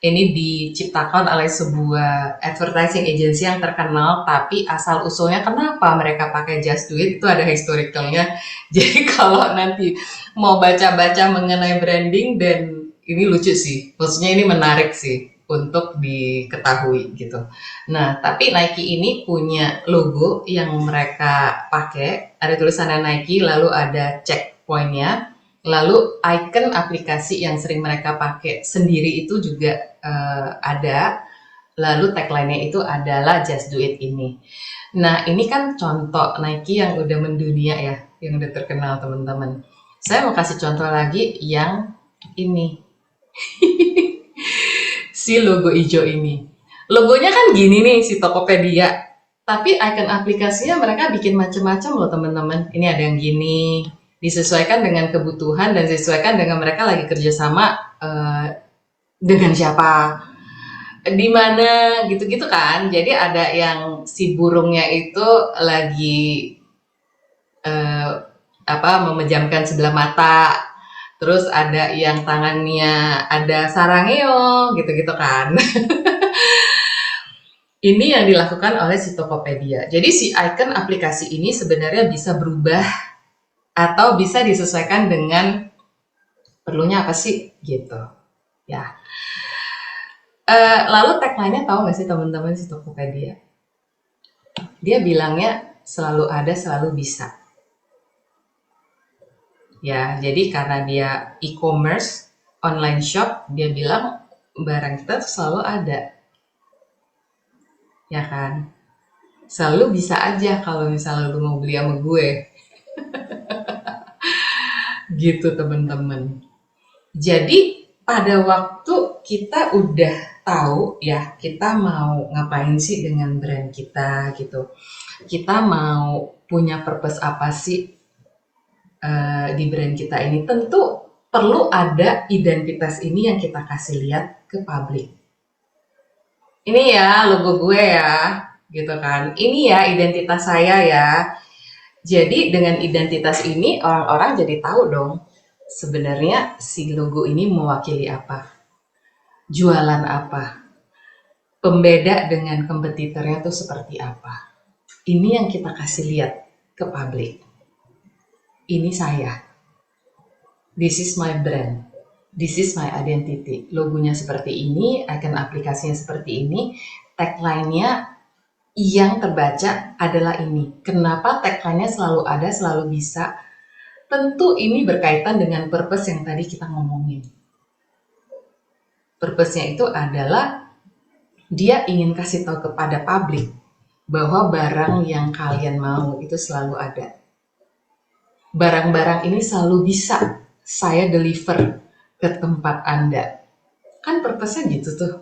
Ini diciptakan oleh sebuah advertising agency yang terkenal, tapi asal-usulnya kenapa mereka pakai Just Do It, itu ada historicalnya. Jadi kalau nanti mau baca-baca mengenai branding, dan ini lucu sih, maksudnya ini menarik sih untuk diketahui gitu. Nah, tapi Nike ini punya logo yang mereka pakai, ada tulisannya Nike, lalu ada checkpointnya, lalu icon aplikasi yang sering mereka pakai sendiri itu juga ada, lalu tagline-nya itu adalah Just Do It ini. Nah, ini kan contoh Nike yang udah mendunia ya, yang udah terkenal teman-teman. Saya mau kasih contoh lagi yang ini. Si logo hijau ini. Logonya kan gini nih si Tokopedia. Tapi icon aplikasinya mereka bikin macam-macam loh teman-teman. Ini ada yang gini, disesuaikan dengan kebutuhan dan disesuaikan dengan mereka lagi kerjasama dengan siapa, di mana gitu-gitu kan. Jadi ada yang si burungnya itu lagi memejamkan sebelah mata. Terus ada yang tangannya ada sarangeo gitu-gitu kan. Ini yang dilakukan oleh si Tokopedia. Jadi si icon aplikasi ini sebenarnya bisa berubah atau bisa disesuaikan dengan perlunya apa sih gitu. Ya. Lalu tagline-nya tahu nggak sih teman-teman si Tokopedia? Dia bilangnya selalu ada, selalu bisa. Ya, jadi karena dia e-commerce, online shop, dia bilang barang kita tuh selalu ada. Ya kan? Selalu bisa aja kalau misalnya lu mau beli sama gue. gitu teman-teman. Jadi pada waktu kita udah tahu ya kita mau ngapain sih dengan brand kita gitu. Kita mau punya purpose apa sih di brand kita ini. Tentu perlu ada identitas ini yang kita kasih lihat ke publik. Ini ya logo gue ya, gitu kan. Ini ya identitas saya ya. Jadi dengan identitas ini orang-orang jadi tahu dong sebenarnya si logo ini mewakili apa, jualan apa, pembeda dengan kompetitornya tuh seperti apa. Ini yang kita kasih lihat ke publik. Ini saya. This is my brand. This is my identity. Logonya seperti ini, icon aplikasinya seperti ini, tagline-nya yang terbaca adalah ini. Kenapa tagline-nya selalu ada, selalu bisa? Tentu ini berkaitan dengan purpose yang tadi kita ngomongin. Purpose-nya itu adalah dia ingin kasih tahu kepada publik bahwa barang yang kalian mau itu selalu ada. Barang-barang ini selalu bisa saya deliver ke tempat Anda. Kan purpose-nya gitu tuh.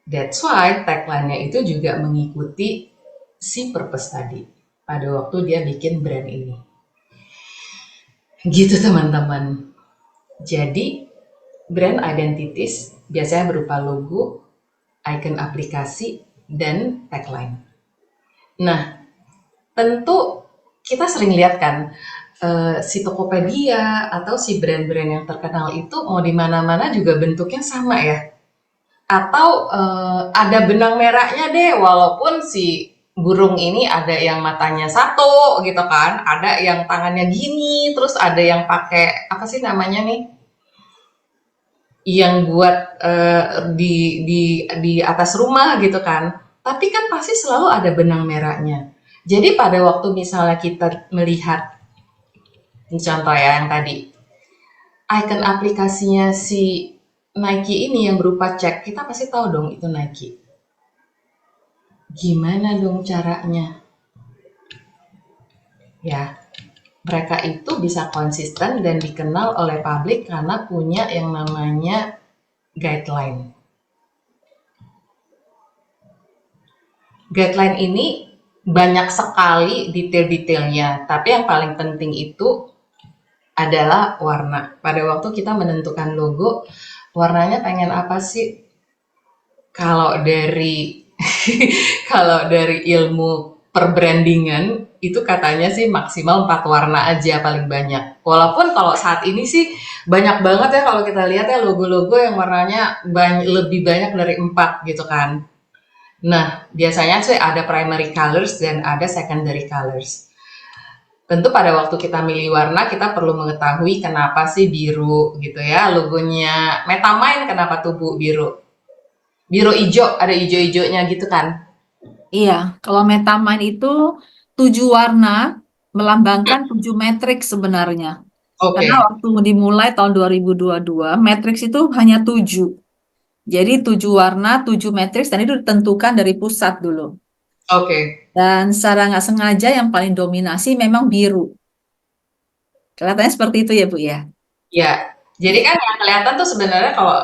That's why tagline-nya itu juga mengikuti si purpose tadi pada waktu dia bikin brand ini. Gitu teman-teman. Jadi brand identities biasanya berupa logo, icon aplikasi, dan tagline. Nah, tentu kita sering lihat kan si Tokopedia atau si brand-brand yang terkenal itu mau di mana-mana juga bentuknya sama ya. Atau ada benang merahnya deh, walaupun si burung ini ada yang matanya satu gitu kan, ada yang tangannya gini, terus ada yang pakai apa sih namanya nih, yang buat di atas rumah gitu kan. Tapi kan pasti selalu ada benang merahnya. Jadi pada waktu misalnya kita melihat contoh ya yang tadi, icon aplikasinya si Nike ini yang berupa cek, kita pasti tahu dong itu Nike. Gimana dong caranya? Ya, mereka itu bisa konsisten dan dikenal oleh publik karena punya yang namanya guideline. Guideline ini banyak sekali detail-detailnya, tapi yang paling penting itu adalah warna. Pada waktu kita menentukan logo, warnanya pengen apa sih? Kalau dari kalau dari ilmu perbrandingan itu katanya sih maksimal 4 warna aja paling banyak. Walaupun kalau saat ini sih banyak banget ya kalau kita lihat ya logo-logo yang warnanya lebih banyak dari 4 gitu kan. Nah, biasanya sih ada primary colors dan ada secondary colors. Tentu pada waktu kita milih warna, kita perlu mengetahui kenapa sih biru gitu ya. Logonya Metamind kenapa tuh Bu biru? Biru hijau, ada hijau-hijaunya gitu kan. Iya, kalau Metamind itu 7 warna melambangkan 7 matriks sebenarnya. Oke. Karena waktu dimulai tahun 2022, matriks itu hanya 7. Jadi 7 warna, 7 matriks, dan itu ditentukan dari pusat dulu. Oke. Dan secara nggak sengaja yang paling dominasi memang biru. Kelihatannya seperti itu ya Bu ya? Ya, jadi kan yang kelihatan tuh sebenarnya kalau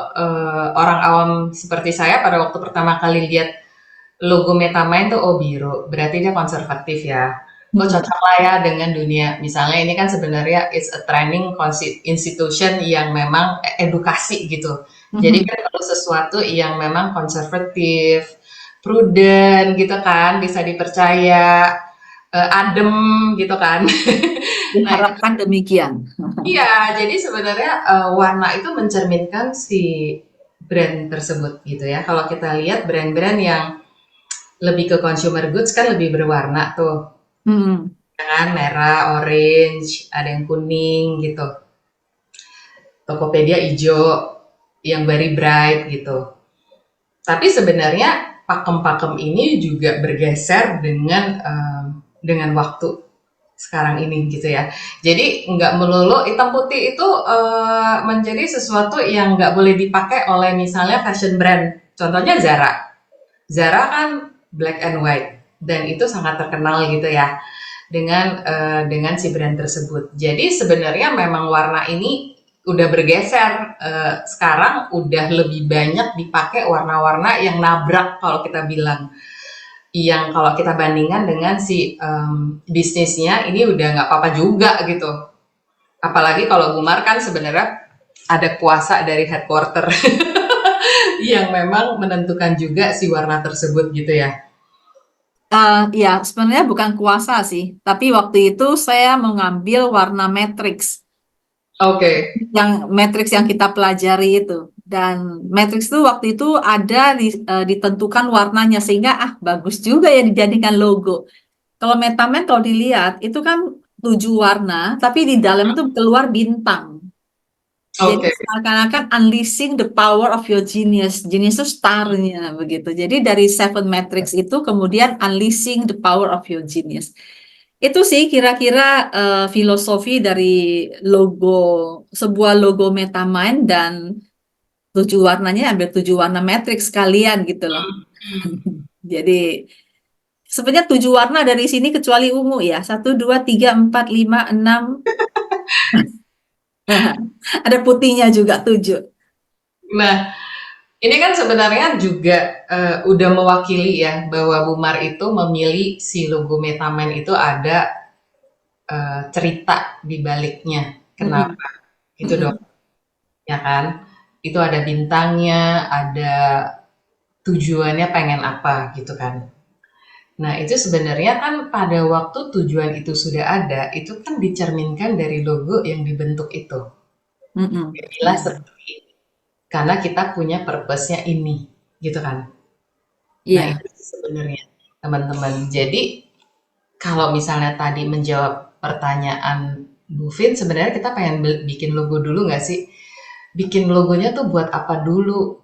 orang awam seperti saya pada waktu pertama kali lihat logo Metamind tuh oh biru, berarti dia konservatif ya. Oh cocok lah ya dengan dunia. Misalnya ini kan sebenarnya it's a training institution yang memang edukasi gitu. Jadi kan perlu sesuatu yang memang konservatif, prudent gitu kan, bisa dipercaya, adem gitu kan. Diharapkan demikian. Iya, jadi sebenarnya warna itu mencerminkan si brand tersebut gitu ya. Kalau kita lihat brand-brand yang lebih ke consumer goods kan lebih berwarna tuh. Kan merah, orange, ada yang kuning gitu. Tokopedia hijau, yang very bright gitu. Tapi sebenarnya pakem-pakem ini juga bergeser dengan waktu sekarang ini gitu ya. Jadi nggak melulu hitam putih itu menjadi sesuatu yang nggak boleh dipakai oleh misalnya fashion brand. Contohnya Zara. Zara kan black and white dan itu sangat terkenal gitu ya. dengan si brand tersebut. Jadi sebenarnya memang warna ini udah bergeser. Sekarang udah lebih banyak dipakai warna-warna yang nabrak kalau kita bilang. Yang kalau kita bandingkan dengan si bisnisnya ini udah nggak apa-apa juga gitu. Apalagi kalau Gumar kan sebenarnya ada kuasa dari headquarter yang memang menentukan juga si warna tersebut gitu ya. Ya, sebenarnya bukan kuasa sih, tapi waktu itu saya mengambil warna matrix, Oke. yang matrix yang kita pelajari itu. Dan matrix itu waktu itu ada ditentukan warnanya sehingga bagus juga ya dijadikan logo. Kalau Metamain kalau dilihat itu kan 7 warna, tapi di dalam itu keluar bintang. Jadi Oke. seakan-akan unleashing the power of your genius. Genius itu star-nya begitu. Jadi dari Seven Matrix itu kemudian unleashing the power of your genius. Itu sih kira-kira filosofi dari sebuah logo Metamind, dan 7 warnanya ambil 7 warna matrix sekalian gitu loh. Jadi sebenarnya 7 warna dari sini kecuali ungu ya. 1, 2, 3, 4, 5, 6. Ada putihnya juga 7. Nah, ini kan sebenarnya juga udah mewakili ya bahwa Bumar itu memilih si logo Metamain itu ada cerita di baliknya. Kenapa? Gitu dong. Ya kan? Itu ada bintangnya, ada tujuannya pengen apa gitu kan. Nah, itu sebenarnya kan pada waktu tujuan itu sudah ada, itu kan dicerminkan dari logo yang dibentuk itu. Jelas seperti ini. Karena kita punya purpose-nya ini, gitu kan. Nah, Iya. itu sebenarnya teman-teman. Jadi, kalau misalnya tadi menjawab pertanyaan Bu Vin, sebenarnya kita pengen bikin logo dulu nggak sih? Bikin logonya tuh buat apa dulu?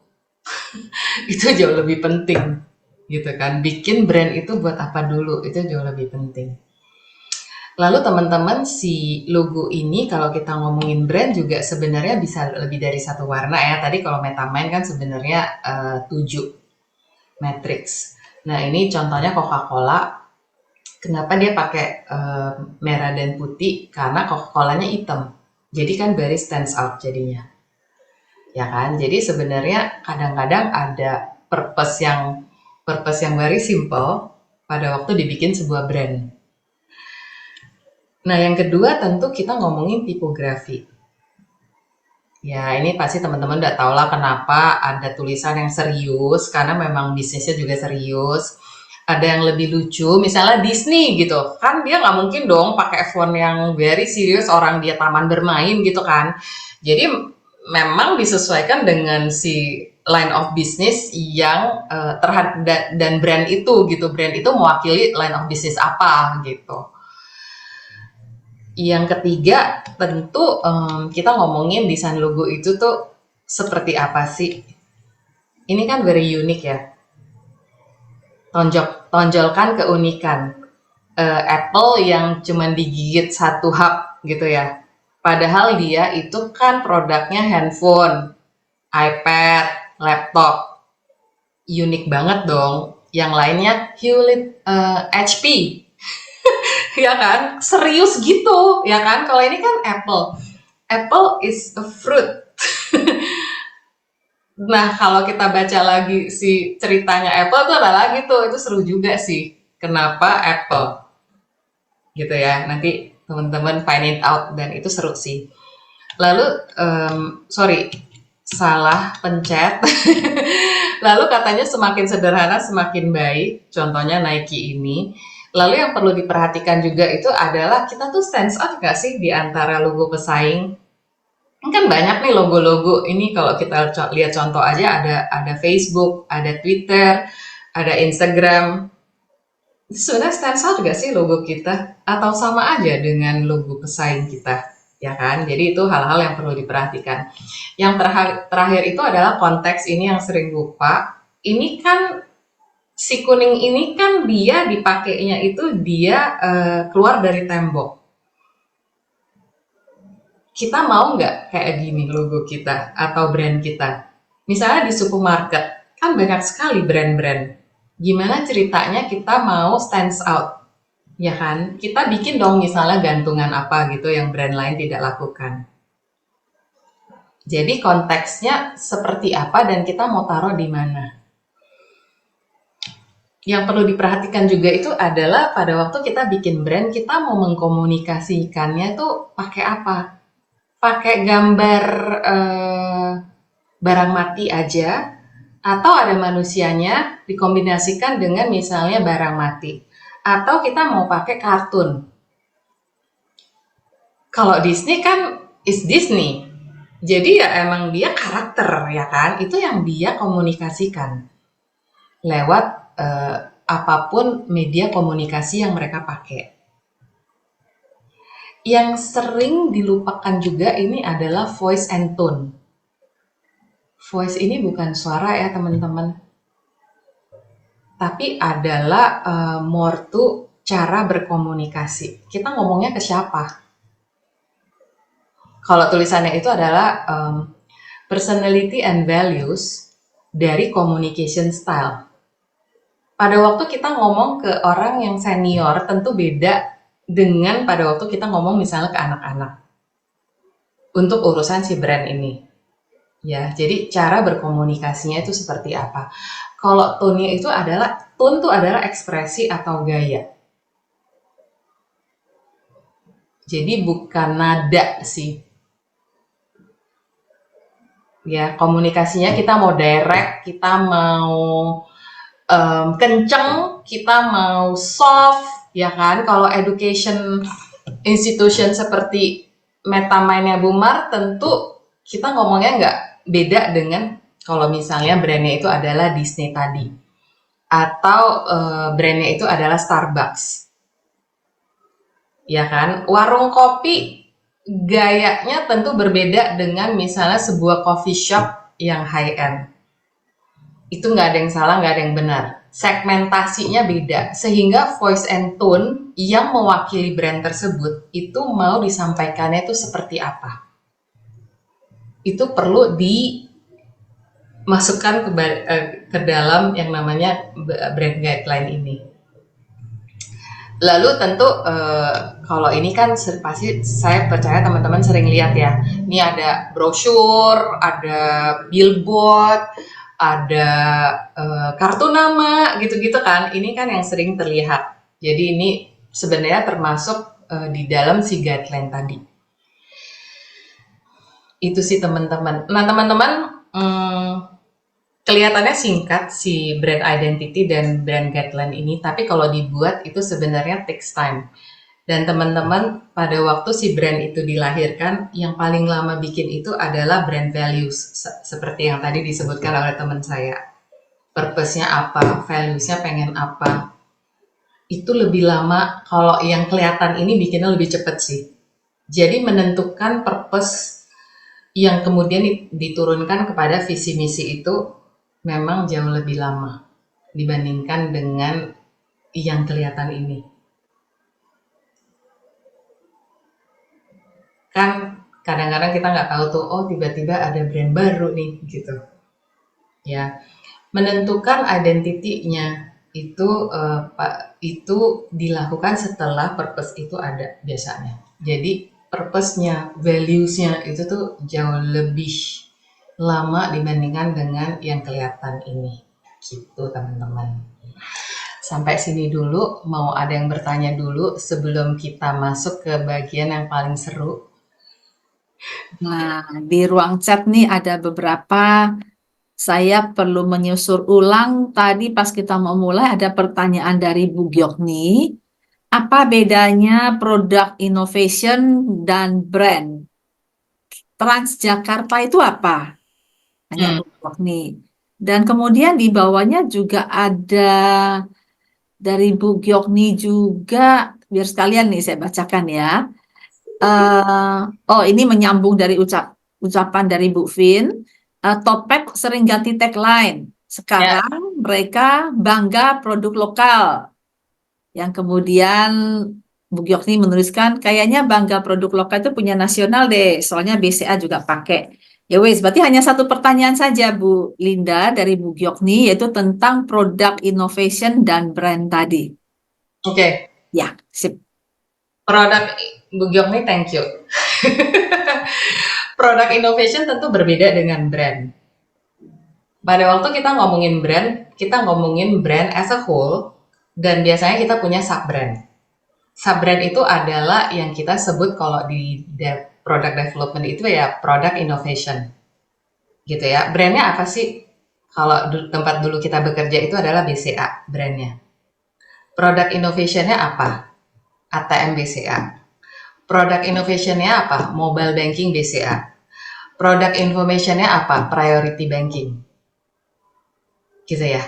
Itu jauh lebih penting, gitu kan. Bikin brand itu buat apa dulu? Itu jauh lebih penting. Lalu teman-teman, si logo ini kalau kita ngomongin brand juga sebenarnya bisa lebih dari satu warna ya. Tadi kalau Metamind kan sebenarnya 7 matrix. Nah, ini contohnya Coca-Cola. Kenapa dia pakai merah dan putih? Karena Coca-Colanya hitam. Jadi kan very stands out jadinya. Ya kan? Jadi sebenarnya kadang-kadang ada purpose yang very simple pada waktu dibikin sebuah brand. Nah, yang kedua tentu kita ngomongin tipografi. Ya, ini pasti teman-teman udah tau lah kenapa ada tulisan yang serius, karena memang bisnisnya juga serius. Ada yang lebih lucu, misalnya Disney gitu. Kan dia nggak mungkin dong pakai font yang very serius, orang dia taman bermain gitu kan. Jadi memang disesuaikan dengan si line of business yang dan brand itu gitu. Brand itu mewakili line of business apa gitu. Yang ketiga, tentu kita ngomongin desain logo itu tuh seperti apa sih? Ini kan very unik ya. Tonjolkan keunikan. Apple yang cuman digigit satu hub gitu ya. Padahal dia itu kan produknya handphone, iPad, laptop. Unik banget dong. Yang lainnya Hewlett HP. Ya kan, serius gitu, ya kan. Kalau ini kan Apple is a fruit. Nah, kalau kita baca lagi si ceritanya Apple tuh ada lagi tuh, itu seru juga sih. Kenapa Apple? Gitu ya, nanti teman-teman find it out, dan itu seru sih. Lalu, sorry, salah pencet. Lalu katanya semakin sederhana semakin baik, contohnya Nike ini. Lalu yang perlu diperhatikan juga itu adalah kita tuh stands out gak sih di antara logo pesaing? Ini kan banyak nih logo-logo. Ini kalau kita lihat contoh aja, ada Facebook, ada Twitter, ada Instagram. Itu sebenarnya stands out gak sih logo kita? Atau sama aja dengan logo pesaing kita? Ya kan? Jadi itu hal-hal yang perlu diperhatikan. Yang terakhir itu adalah konteks, ini yang sering lupa. Ini kan si kuning ini kan dia dipakainya itu dia keluar dari tembok. Kita mau nggak kayak gini logo kita atau brand kita? Misalnya di supermarket, kan banyak sekali brand-brand. Gimana ceritanya kita mau stands out? ya kan? Kita bikin dong misalnya gantungan apa gitu yang brand lain tidak lakukan. Jadi konteksnya seperti apa dan kita mau taruh di mana. Yang perlu diperhatikan juga itu adalah pada waktu kita bikin brand, kita mau mengkomunikasikannya tuh pakai apa? Pakai gambar barang mati aja, atau ada manusianya dikombinasikan dengan misalnya barang mati. Atau kita mau pakai kartun. Kalau Disney kan is Disney. Jadi ya emang dia karakter ya kan, itu yang dia komunikasikan lewat apapun media komunikasi yang mereka pakai. Yang sering dilupakan juga ini adalah voice and tone. Voice ini bukan suara ya teman-teman, tapi adalah more to cara berkomunikasi. Kita ngomongnya ke siapa? Kalau tulisannya itu adalah personality and values dari communication style. Pada waktu kita ngomong ke orang yang senior tentu beda dengan pada waktu kita ngomong misalnya ke anak-anak. Untuk urusan si brand ini. Ya, jadi cara berkomunikasinya itu seperti apa? Kalau tone-nya itu adalah, tone itu adalah ekspresi atau gaya. Jadi bukan nada sih. Ya, komunikasinya kita mau direct, kita mau kenceng, kita mau soft, ya kan? Kalau education institution seperti Metamind-nya Bumar, tentu kita ngomongnya nggak beda dengan kalau misalnya brandnya itu adalah Disney tadi, atau brandnya itu adalah Starbucks, ya kan? Warung kopi gayanya tentu berbeda dengan misalnya sebuah coffee shop yang high end. Itu nggak ada yang salah, nggak ada yang benar. Segmentasinya beda, sehingga voice and tone yang mewakili brand tersebut itu mau disampaikannya itu seperti apa. Itu perlu dimasukkan ke dalam yang namanya brand guideline ini. Lalu tentu kalau ini kan pasti saya percaya teman-teman sering lihat ya. Ini ada brosur, ada billboard, ada kartu nama gitu-gitu kan. Ini kan yang sering terlihat. Jadi ini sebenarnya termasuk di dalam si guideline tadi. Itu sih teman-teman. Nah teman-teman, kelihatannya singkat si brand identity dan brand guideline ini, tapi kalau dibuat itu sebenarnya takes time. Dan teman-teman, pada waktu si brand itu dilahirkan, yang paling lama bikin itu adalah brand values, seperti yang tadi disebutkan oleh teman saya. Purpose-nya apa, values-nya pengen apa. Itu lebih lama, kalau yang kelihatan ini bikinnya lebih cepat sih. Jadi menentukan purpose yang kemudian diturunkan kepada visi misi itu memang jauh lebih lama dibandingkan dengan yang kelihatan ini. Kan kadang-kadang kita nggak tahu tuh, oh tiba-tiba ada brand baru nih gitu. Ya, menentukan identity-nya itu dilakukan setelah purpose itu ada biasanya. Jadi purpose-nya, values-nya itu tuh jauh lebih lama dibandingkan dengan yang kelihatan ini. Gitu teman-teman. Sampai sini dulu, mau ada yang bertanya dulu sebelum kita masuk ke bagian yang paling seru. Nah, di ruang chat nih ada beberapa, saya perlu menyusur ulang. Tadi pas kita mau mulai ada pertanyaan dari Bu Gyokni. Apa bedanya product innovation dan brand? Transjakarta itu apa? Hanya Bu Gyokni. Dan kemudian di bawahnya juga ada dari Bu Gyokni juga, biar sekalian nih saya bacakan ya. Ini menyambung dari ucapan dari Bu Vin. Topet sering ganti tagline. Sekarang mereka bangga produk lokal. Yang kemudian Bu Gyokni menuliskan, kayaknya bangga produk lokal itu punya nasional deh, soalnya BCA juga pakai. Ya wes, berarti hanya satu pertanyaan saja Bu Linda dari Bu Gyokni, yaitu tentang product innovation dan brand tadi. Oke. Ya, sip. Produk Bu Giong nih, thank you. Produk innovation tentu berbeda dengan brand. Pada waktu kita ngomongin brand as a whole, dan biasanya kita punya sub-brand. Sub-brand itu adalah yang kita sebut kalau di product development itu ya product innovation. Gitu ya. Brandnya apa sih? Kalau tempat dulu kita bekerja itu adalah BCA brandnya. Product innovation-nya apa? ATM BCA. Product innovation-nya apa? Mobile banking BCA. Product information-nya apa? Priority banking. Gitu ya.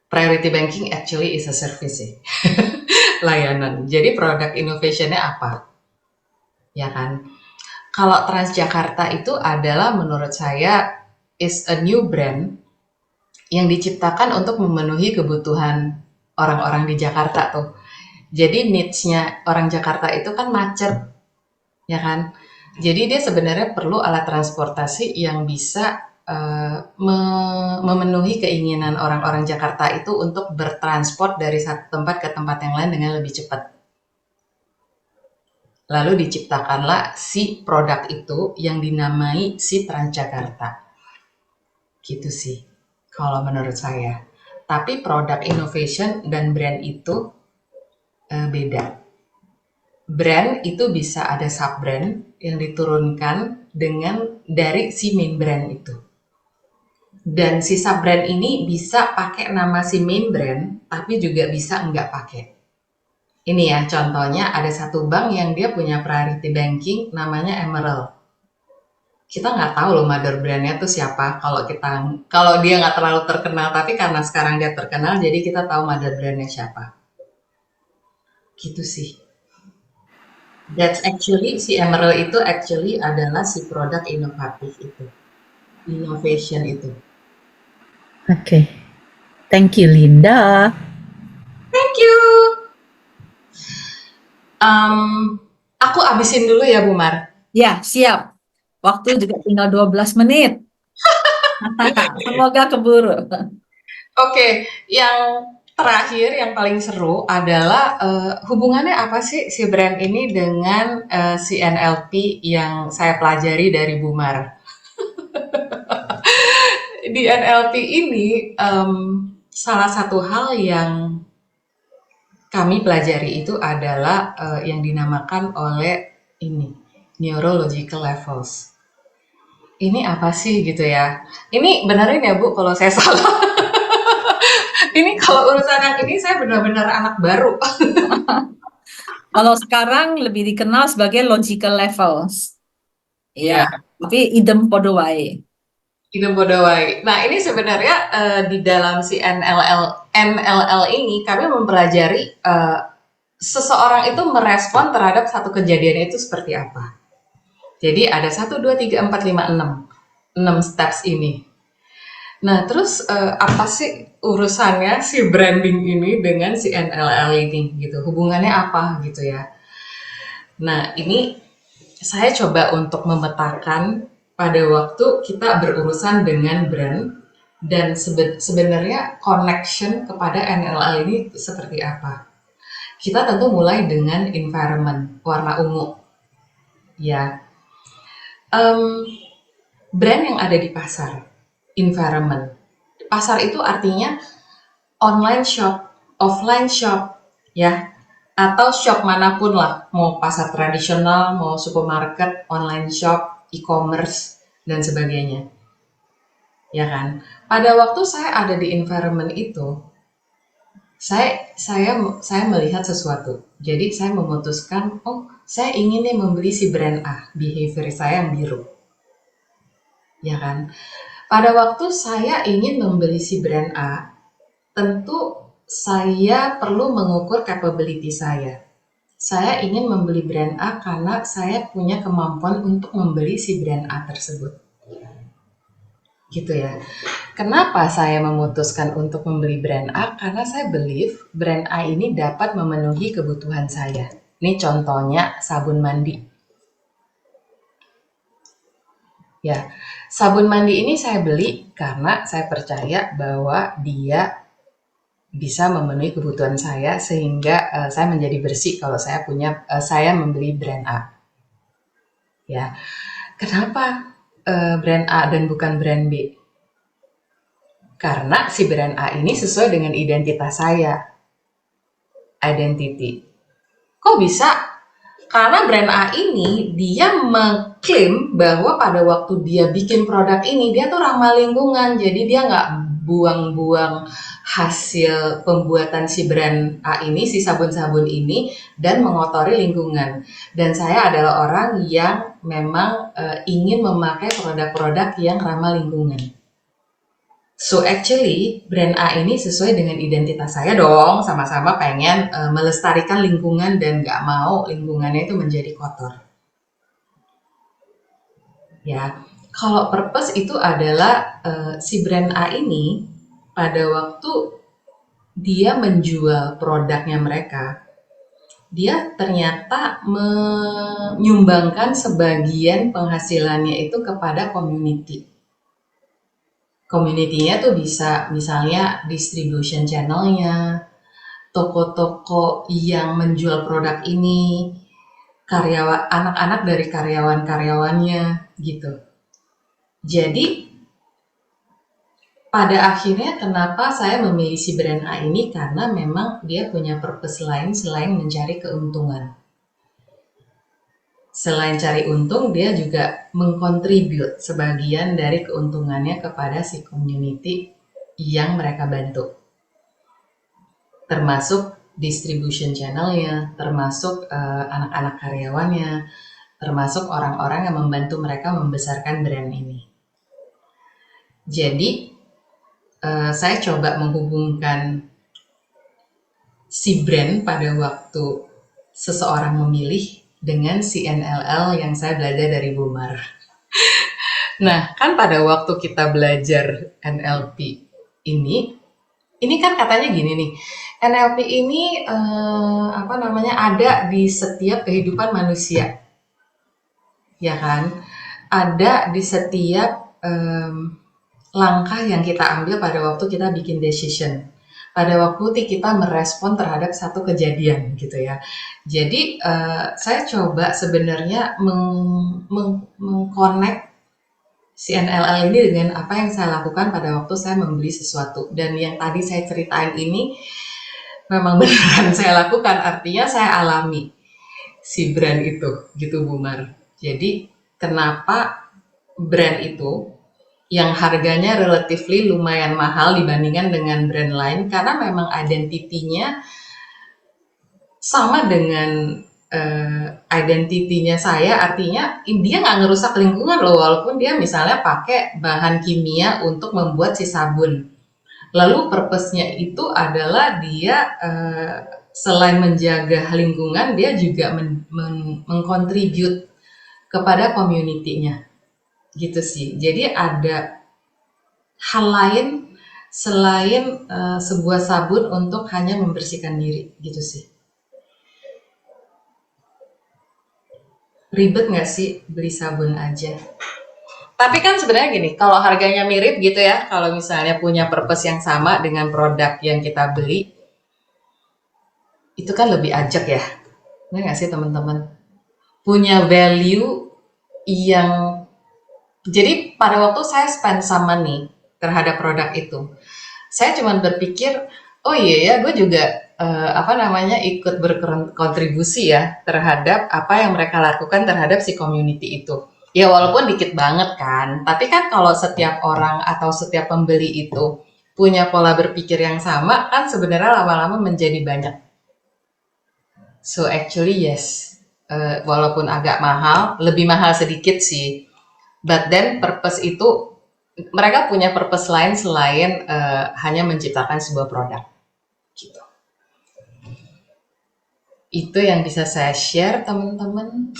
Priority banking actually is a service sih. Layanan. Jadi product innovation-nya apa? Ya kan? Kalau Transjakarta itu adalah menurut saya is a new brand yang diciptakan untuk memenuhi kebutuhan orang-orang di Jakarta tuh. Jadi needs-nya orang Jakarta itu kan macet, ya kan? Jadi dia sebenarnya perlu alat transportasi yang bisa memenuhi keinginan orang-orang Jakarta itu untuk bertransport dari satu tempat ke tempat yang lain dengan lebih cepat. Lalu diciptakanlah si produk itu yang dinamai si Transjakarta. Gitu sih, kalau menurut saya. Tapi produk innovation dan brand itu beda. Brand itu bisa ada sub-brand yang diturunkan dari si main brand itu. Dan si sub-brand ini bisa pakai nama si main brand, tapi juga bisa nggak pakai. Ini ya, contohnya ada satu bank yang dia punya priority banking namanya Emerald. Kita nggak tahu loh mother brand-nya tuh siapa kalau dia nggak terlalu terkenal, tapi karena sekarang dia terkenal, jadi kita tahu mother brand-nya siapa. Gitu sih. That's actually, si Emerald itu actually adalah si produk inovatif itu. Innovation itu. Oke. Thank you, Linda. Thank you. Aku abisin dulu ya, Bu Mar. Ya, siap. Waktu juga tinggal 12 menit. Semoga keburu. Oke, yang terakhir yang paling seru adalah hubungannya apa sih si brand ini dengan si NLP yang saya pelajari dari Bu Mar. Di NLP ini salah satu hal yang kami pelajari itu adalah yang dinamakan oleh ini neurological levels. Ini apa sih gitu ya? Ini benerin ya Bu kalau saya salah. Ini kalau urusan yang ini saya benar-benar anak baru. Kalau sekarang lebih dikenal sebagai logical levels. Ya, tapi idem podo wae. Idem podo wae. Nah, ini sebenarnya di dalam si NLL ini kami mempelajari seseorang itu merespon terhadap satu kejadian itu seperti apa. Jadi ada 1, 2, 3, 4, 5, 6. 6 steps ini. Nah, terus apa sih urusannya si branding ini dengan si NLL ini gitu? Hubungannya apa gitu ya? Nah, ini saya coba untuk memetakan pada waktu kita berurusan dengan brand dan sebenarnya connection kepada NLL ini seperti apa. Kita tentu mulai dengan environment, warna ungu. Ya. Brand yang ada di pasar, environment. Pasar itu artinya online shop, offline shop, ya. Atau shop manapun lah, mau pasar tradisional, mau supermarket, online shop, e-commerce, dan sebagainya. Ya kan? Pada waktu saya ada di environment itu, saya melihat sesuatu. Jadi saya memutuskan, saya ingin nih membeli si brand A, behavior saya yang biru. Ya kan? Pada waktu saya ingin membeli si brand A, tentu saya perlu mengukur capability saya. Saya ingin membeli brand A karena saya punya kemampuan untuk membeli si brand A tersebut. Gitu ya. Kenapa saya memutuskan untuk membeli brand A? Karena saya believe brand A ini dapat memenuhi kebutuhan saya. Ini contohnya sabun mandi. Ya, sabun mandi ini saya beli karena saya percaya bahwa dia bisa memenuhi kebutuhan saya sehingga saya menjadi bersih kalau saya membeli brand A. Ya, kenapa brand A dan bukan brand B? Karena si brand A ini sesuai dengan identitas saya, identity. Kok bisa? Karena brand A ini dia mengklaim bahwa pada waktu dia bikin produk ini dia tuh ramah lingkungan, jadi dia nggak buang-buang hasil pembuatan si brand A ini, si sabun-sabun ini, dan mengotori lingkungan. Dan saya adalah orang yang memang ingin memakai produk-produk yang ramah lingkungan. So actually brand A ini sesuai dengan identitas saya dong, sama-sama pengen melestarikan lingkungan dan nggak mau lingkungannya itu menjadi kotor. Ya, kalau purpose itu adalah si brand A ini pada waktu dia menjual produknya mereka, dia ternyata menyumbangkan sebagian penghasilannya itu kepada community. Community-nya tuh bisa misalnya distribution channel-nya, toko-toko yang menjual produk ini, anak-anak dari karyawan-karyawannya gitu. Jadi pada akhirnya kenapa saya memilih si brand A ini, karena memang dia punya purpose lain selain mencari keuntungan. Selain cari untung, dia juga mengkontribut sebagian dari keuntungannya kepada si community yang mereka bantu. Termasuk distribution channel-nya, termasuk anak-anak karyawannya, termasuk orang-orang yang membantu mereka membesarkan brand ini. Jadi, saya coba menghubungkan si brand pada waktu seseorang memilih dengan si NLL yang saya belajar dari Bumar. Nah, kan pada waktu kita belajar NLP ini kan katanya gini nih, NLP ini ada di setiap kehidupan manusia, ya kan? Ada di setiap langkah yang kita ambil pada waktu kita bikin decision, pada waktu kita merespon terhadap satu kejadian gitu ya. Jadi saya coba sebenarnya mengconnect si NLL ini dengan apa yang saya lakukan pada waktu saya membeli sesuatu. Dan yang tadi saya ceritain ini memang beneran saya lakukan, artinya saya alami si brand itu gitu Bumar. Jadi kenapa brand itu yang harganya relatively lumayan mahal dibandingkan dengan brand lain, karena memang identitinya sama dengan identitinya saya, artinya dia nggak ngerusak lingkungan loh, walaupun dia misalnya pakai bahan kimia untuk membuat si sabun. Lalu purpose-nya itu adalah dia selain menjaga lingkungan, dia juga mengkontribut kepada community-nya. Gitu sih. Jadi ada hal lain selain sebuah sabun untuk hanya membersihkan diri, gitu sih. Ribet nggak sih beli sabun aja? Tapi kan sebenarnya gini, kalau harganya mirip gitu ya, kalau misalnya punya purpose yang sama dengan produk yang kita beli, itu kan lebih ajak ya. Benar nggak sih teman-teman? Punya value yang... Jadi pada waktu saya spend sama nih terhadap produk itu, saya cuma berpikir, oh iya ya, gue juga ikut berkontribusi ya terhadap apa yang mereka lakukan terhadap si community itu. Ya walaupun dikit banget kan, tapi kan kalau setiap orang atau setiap pembeli itu punya pola berpikir yang sama, kan sebenarnya lama-lama menjadi banyak. So actually yes, walaupun agak mahal, lebih mahal sedikit sih. But then purpose itu, mereka punya purpose lain selain hanya menciptakan sebuah produk. Gitu. Itu yang bisa saya share teman-teman.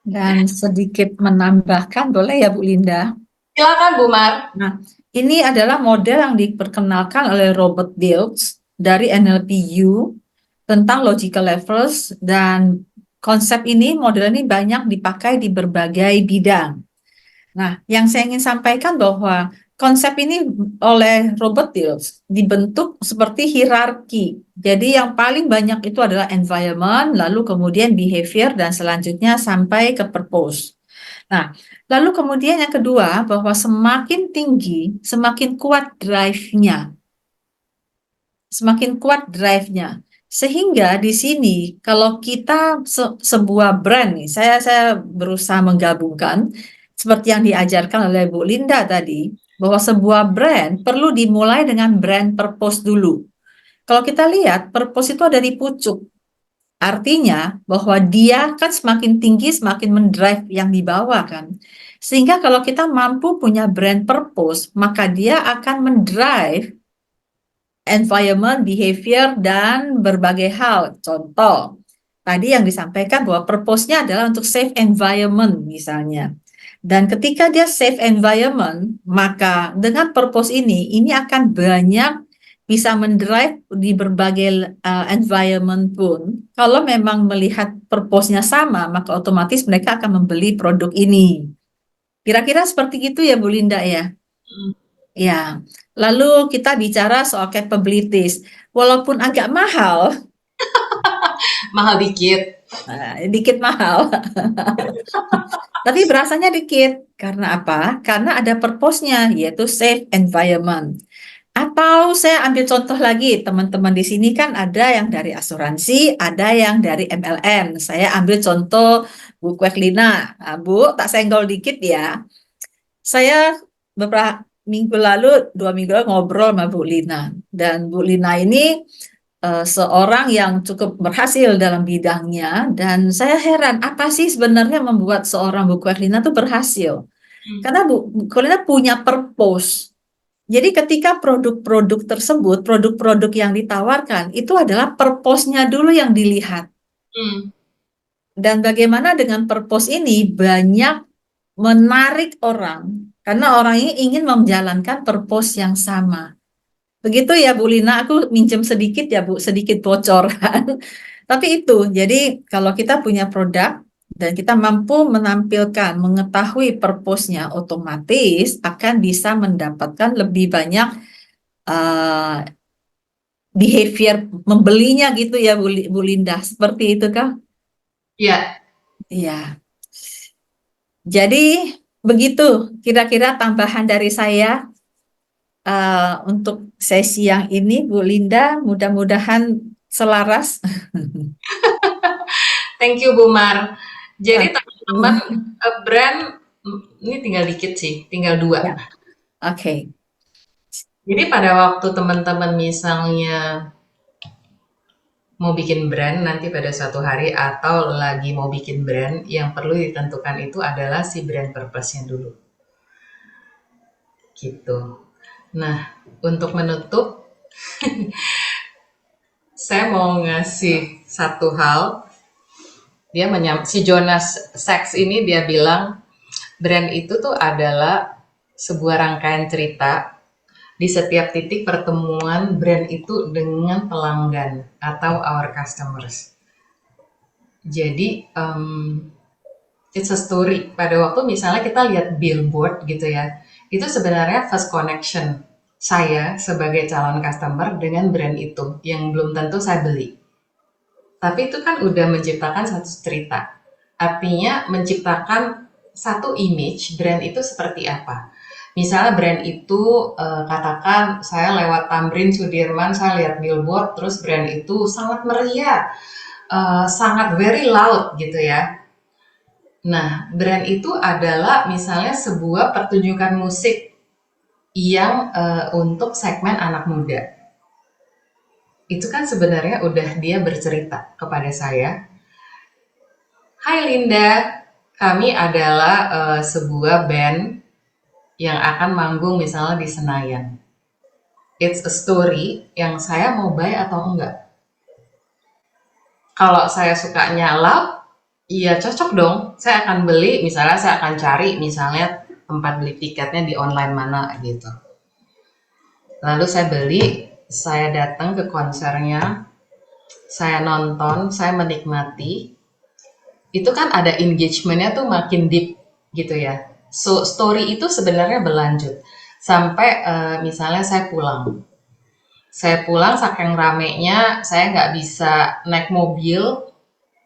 Dan sedikit menambahkan, boleh ya Bu Linda? Silakan Bu Mar. Nah, ini adalah model yang diperkenalkan oleh Robert Dilts dari NLPU tentang logical levels, dan konsep ini, model ini banyak dipakai di berbagai bidang. Nah, yang saya ingin sampaikan bahwa konsep ini oleh Robert Dills dibentuk seperti hierarki. Jadi yang paling banyak itu adalah environment, lalu kemudian behavior, dan selanjutnya sampai ke purpose. Nah, lalu kemudian yang kedua, bahwa semakin tinggi, semakin kuat drive-nya. Semakin kuat drive-nya. Sehingga di sini kalau kita sebuah brand nih, saya berusaha menggabungkan seperti yang diajarkan oleh Bu Linda tadi, bahwa sebuah brand perlu dimulai dengan brand purpose dulu. Kalau kita lihat, purpose itu ada di pucuk. Artinya bahwa dia kan semakin tinggi, semakin mendrive yang di bawah kan. Sehingga kalau kita mampu punya brand purpose, maka dia akan mendrive environment, behavior, dan berbagai hal. Contoh, tadi yang disampaikan bahwa purpose-nya adalah untuk safe environment misalnya. Dan ketika dia safe environment, maka dengan purpose ini akan banyak bisa mendrive di berbagai environment pun. Kalau memang melihat purpose-nya sama, maka otomatis mereka akan membeli produk ini. Kira-kira seperti itu ya Bu Linda ya? Ya, lalu kita bicara soal capabilities. Walaupun agak mahal, Mahal dikit. dikit mahal, tapi berasanya dikit. Karena apa? Karena ada purpose-nya, yaitu safe environment. Atau saya ambil contoh lagi, teman-teman di sini kan ada yang dari asuransi, ada yang dari MLM. Saya ambil contoh Bu Kwek-Lina. Nah, Bu, tak senggol dikit ya. Saya beberapa minggu lalu, 2 minggu lalu ngobrol sama Bu Lina. Dan Bu Lina ini seorang yang cukup berhasil dalam bidangnya. Dan saya heran, apa sih sebenarnya membuat seorang Bu Kwek-Lina itu berhasil? Karena Bu Kwek-Lina punya purpose. Jadi ketika produk-produk tersebut, produk-produk yang ditawarkan, itu adalah purpose-nya dulu yang dilihat. Dan bagaimana dengan purpose ini banyak menarik orang, karena orang ini ingin menjalankan purpose yang sama. Begitu ya Bu Lina, aku minjem sedikit ya Bu, sedikit bocoran. Tapi itu, jadi kalau kita punya produk dan kita mampu menampilkan, mengetahui purpose-nya, otomatis akan bisa mendapatkan lebih banyak behavior membelinya gitu ya Bu Linda. Seperti itu kah? Ya, Iya. Jadi begitu kira-kira tambahan dari saya untuk sesi yang ini, Bu Linda. Mudah-mudahan selaras. thank you Bu Mar. Jadi Oke. teman-teman, brand ini tinggal dikit sih, tinggal 2. Ya. Oke. Jadi pada waktu teman-teman misalnya mau bikin brand nanti pada suatu hari atau lagi mau bikin brand, yang perlu ditentukan itu adalah si brand purpose-nya dulu. Gitu. Nah, untuk menutup, saya mau ngasih satu hal. Si Jonas Sachs ini dia bilang, brand itu tuh adalah sebuah rangkaian cerita di setiap titik pertemuan brand itu dengan pelanggan atau our customers. Jadi, it's a story. Pada waktu misalnya kita lihat billboard gitu ya, itu sebenarnya first connection saya sebagai calon customer dengan brand itu yang belum tentu saya beli. Tapi itu kan udah menciptakan satu cerita. Artinya menciptakan satu image brand itu seperti apa. Misalnya brand itu katakan saya lewat Tamrin Sudirman, saya lihat billboard, terus brand itu sangat meriah, sangat very loud gitu ya. Nah, brand itu adalah misalnya sebuah pertunjukan musik yang untuk segmen anak muda. Itu kan sebenarnya udah dia bercerita kepada saya. Hai Linda, kami adalah sebuah band yang akan manggung misalnya di Senayan. It's a story yang saya mau buy atau enggak. Kalau saya sukanya loud, iya cocok dong. Saya akan beli, misalnya saya akan cari misalnya tempat beli tiketnya di online mana gitu. Lalu saya beli, saya datang ke konsernya, saya nonton, saya menikmati. Itu kan ada engagement-nya tuh makin deep gitu ya. So, story itu sebenarnya berlanjut. Sampai misalnya saya pulang. Saya pulang saking ramenya, saya nggak bisa naik mobil,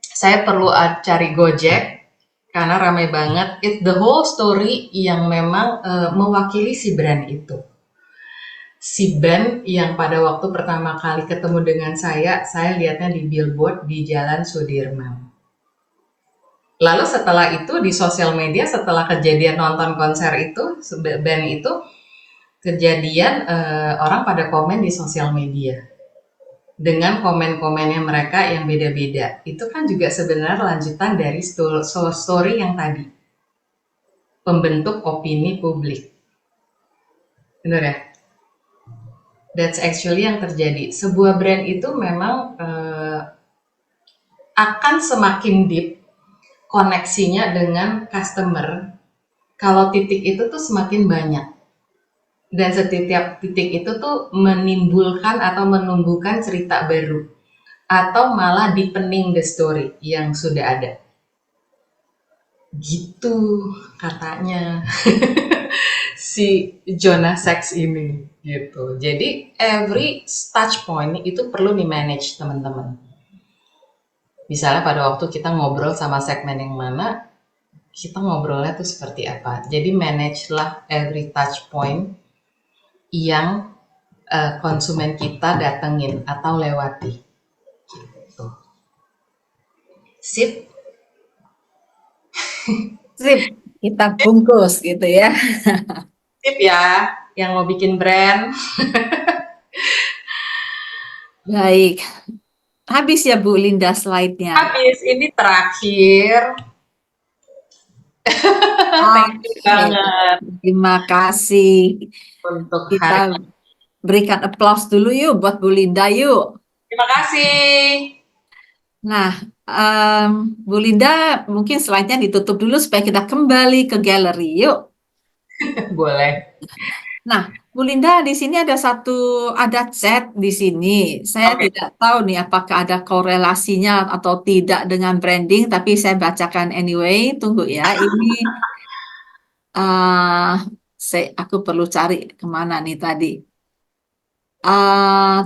saya perlu cari Gojek karena rame banget. It's the whole story yang memang mewakili si brand itu. Si band yang pada waktu pertama kali ketemu dengan saya lihatnya di billboard di Jalan Sudirman. Lalu setelah itu di sosial media, setelah kejadian nonton konser itu, band itu, kejadian orang pada komen di sosial media. Dengan komen-komennya mereka yang beda-beda. Itu kan juga sebenarnya lanjutan dari story yang tadi. Pembentuk opini publik. Benar ya? That's actually yang terjadi. Sebuah brand itu memang akan semakin deep koneksinya dengan customer kalau titik itu tuh semakin banyak. Dan setiap titik itu tuh menimbulkan atau menumbuhkan cerita baru. Atau malah deepening the story yang sudah ada. Gitu katanya. Si Jonah Sachs ini gitu. Jadi every touch point itu perlu di-manage teman-teman. Misalnya pada waktu kita ngobrol sama segmen yang mana, kita ngobrolnya tuh seperti apa. Jadi manage lah every touch point yang konsumen kita datengin atau lewati. Gitu. Sip. Sip, kita bungkus gitu ya. Sip ya, yang mau bikin brand. Baik. Habis ya Bu Linda slide-nya. Habis, ini terakhir. Thank you Oke. banget Terima kasih. untuk Kita hari ini. berikan applause dulu yuk buat Bu Linda yuk. Terima kasih. Nah, Bu Linda mungkin slide-nya ditutup dulu supaya kita kembali ke galeri yuk. Boleh. Nah, Bu Linda di sini ada chat di sini. Saya Oke. tidak tahu nih apakah ada korelasinya atau tidak dengan branding, tapi saya bacakan anyway. Tunggu ya, ini aku perlu cari kemana nih tadi.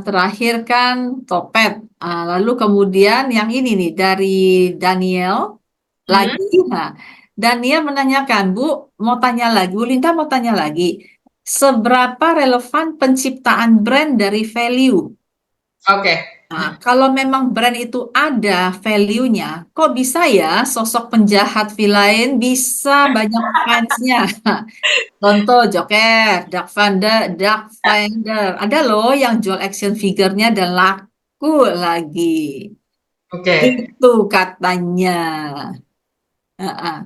Terakhir kan Topet. Lalu kemudian yang ini nih dari Daniel lagi. Nah, Daniel menanyakan, Bu, mau tanya lagi, Bu Linda mau tanya lagi, seberapa relevan penciptaan brand dari value? Oke. Nah, kalau memang brand itu ada value-nya, kok bisa ya sosok penjahat villain bisa banyak fansnya? Contoh Joker, Dark Vader, ada loh yang jual action figure-nya dan laku lagi. Oke. Itu katanya. Heeh.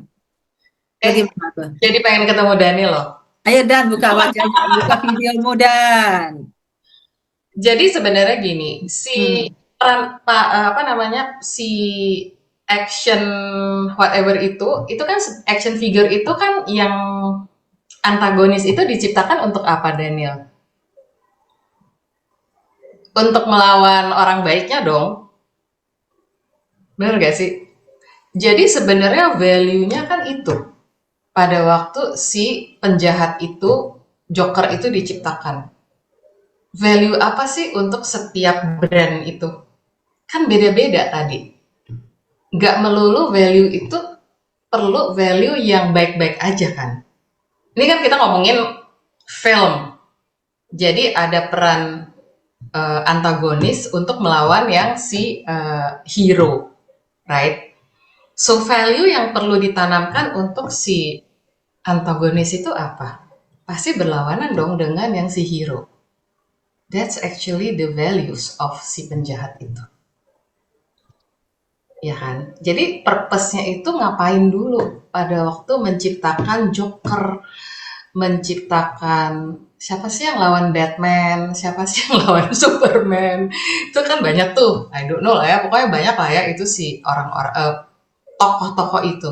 Bagaimana tuh? Jadi pengen ketemu Dani loh. Ayo Dan, buka wajahnya, buka videomu Dan. Jadi sebenarnya gini, si action whatever itu kan action figure itu kan yang antagonis itu diciptakan untuk apa, Daniel? Untuk melawan orang baiknya dong. Bener gak sih? Jadi sebenarnya value-nya kan itu. Pada waktu si penjahat itu, Joker itu diciptakan. Value apa sih untuk setiap brand itu? Kan beda-beda tadi. Nggak melulu value itu perlu value yang baik-baik aja kan. Ini kan kita ngomongin film. Jadi ada peran antagonis untuk melawan yang si hero. Right? So value yang perlu ditanamkan untuk si antagonis itu apa? Pasti berlawanan dong dengan yang si hero. That's actually the values of si penjahat itu. Ya kan? Jadi purpose-nya itu ngapain dulu pada waktu menciptakan Joker, menciptakan siapa sih yang lawan Batman, siapa sih yang lawan Superman. Itu kan banyak tuh. I don't know lah ya, pokoknya banyak lah ya itu si orang-orang tokoh-tokoh itu.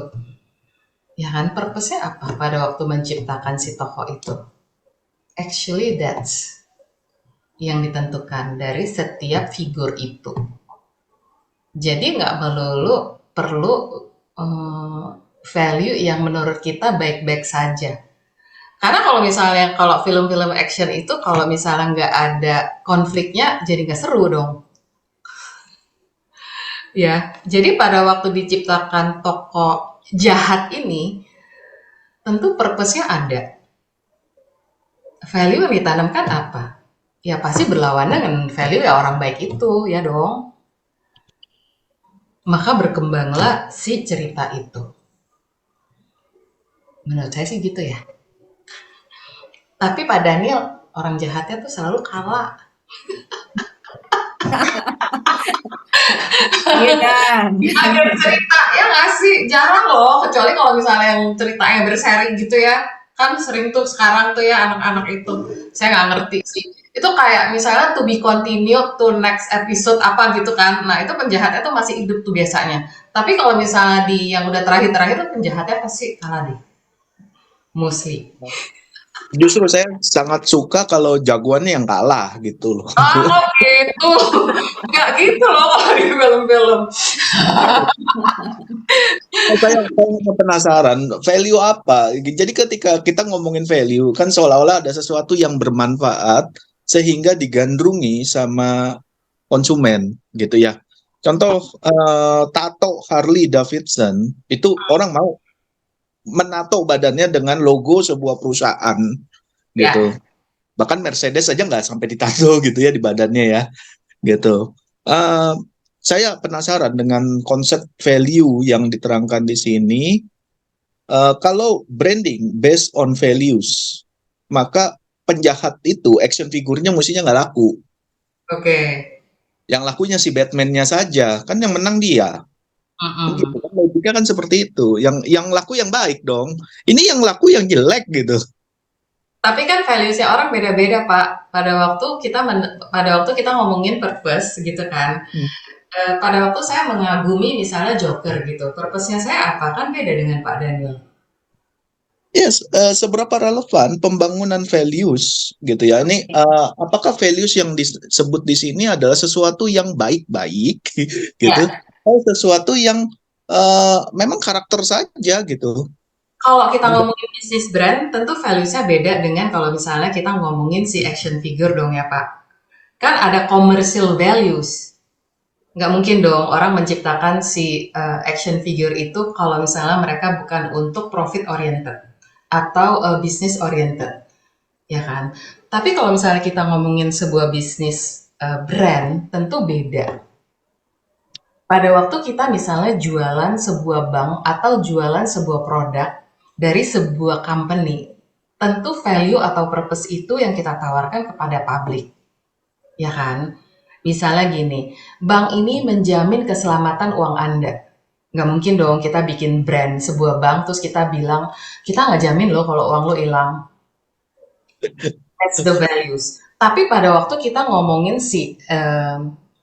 Ya kan, purpose-nya apa pada waktu menciptakan si tokoh itu? Actually that's yang ditentukan dari setiap figur itu. Jadi nggak melulu perlu value yang menurut kita baik-baik saja. Karena kalau film-film action itu kalau misalnya nggak ada konfliknya jadi nggak seru dong. Ya, jadi pada waktu diciptakan tokoh jahat ini, tentu purpose-nya ada. Value yang ditanamkan apa? Ya pasti berlawanan dengan value ya orang baik itu, ya dong. Maka berkembanglah si cerita itu. Menurut saya sih gitu ya. Tapi Pak Daniel, orang jahatnya tuh selalu kalah. Iya kan? Di akhir cerita, ya nggak sih? Jarang loh, kecuali kalau misalnya yang ceritanya berseri gitu ya. Kan sering tuh sekarang tuh ya anak-anak itu. Saya nggak ngerti sih. Itu kayak misalnya to be continued to next episode apa gitu kan. Nah itu penjahatnya tuh masih hidup tuh biasanya. Tapi kalau misalnya di yang udah terakhir-terakhir tuh penjahatnya pasti kalah deh. Mostly. Justru saya sangat suka kalau jagoannya yang kalah gitu loh. Oh gitu. Nggak gitu loh kalau di film-film. Saya penasaran value apa. Jadi ketika kita ngomongin value kan seolah-olah ada sesuatu yang bermanfaat sehingga digandrungi sama konsumen gitu ya. Contoh tato Harley Davidson itu orang mau menato badannya dengan logo sebuah perusahaan gitu. Ya. Bahkan Mercedes aja nggak sampai ditato gitu ya di badannya ya gitu. Saya penasaran dengan konsep value yang diterangkan di sini. Kalau branding based on values, maka penjahat itu action figurnya mestinya nggak laku. Oke. Yang lakunya si Batman-nya saja, kan yang menang dia. Gitu kan, logiknya kan seperti itu. Yang laku yang baik dong. Ini yang laku yang jelek gitu. Tapi kan values-nya orang beda-beda, Pak. Pada waktu kita ngomongin purpose gitu kan. Pada waktu saya mengagumi misalnya Joker gitu. Purpose-nya saya apa? Kan beda dengan Pak Daniel. Yes, seberapa relevan pembangunan values gitu ya. Ini apakah values yang disebut di sini adalah sesuatu yang baik-baik gitu, atau sesuatu yang memang karakter saja gitu. Kalau kita ngomongin bisnis brand, tentu values-nya beda dengan kalau misalnya kita ngomongin si action figure dong ya Pak. Kan ada commercial values. Nggak mungkin dong orang menciptakan si action figure itu kalau misalnya mereka bukan untuk profit oriented atau business oriented, ya kan? Tapi kalau misalnya kita ngomongin sebuah bisnis brand, tentu beda. Pada waktu kita misalnya jualan sebuah bank atau jualan sebuah produk dari sebuah company, tentu value atau purpose itu yang kita tawarkan kepada publik, ya kan? Misalnya gini, bank ini menjamin keselamatan uang Anda. Nggak mungkin dong kita bikin brand sebuah bank terus kita bilang, kita nggak jamin loh kalau uang lo hilang. That's the values. Tapi pada waktu kita ngomongin si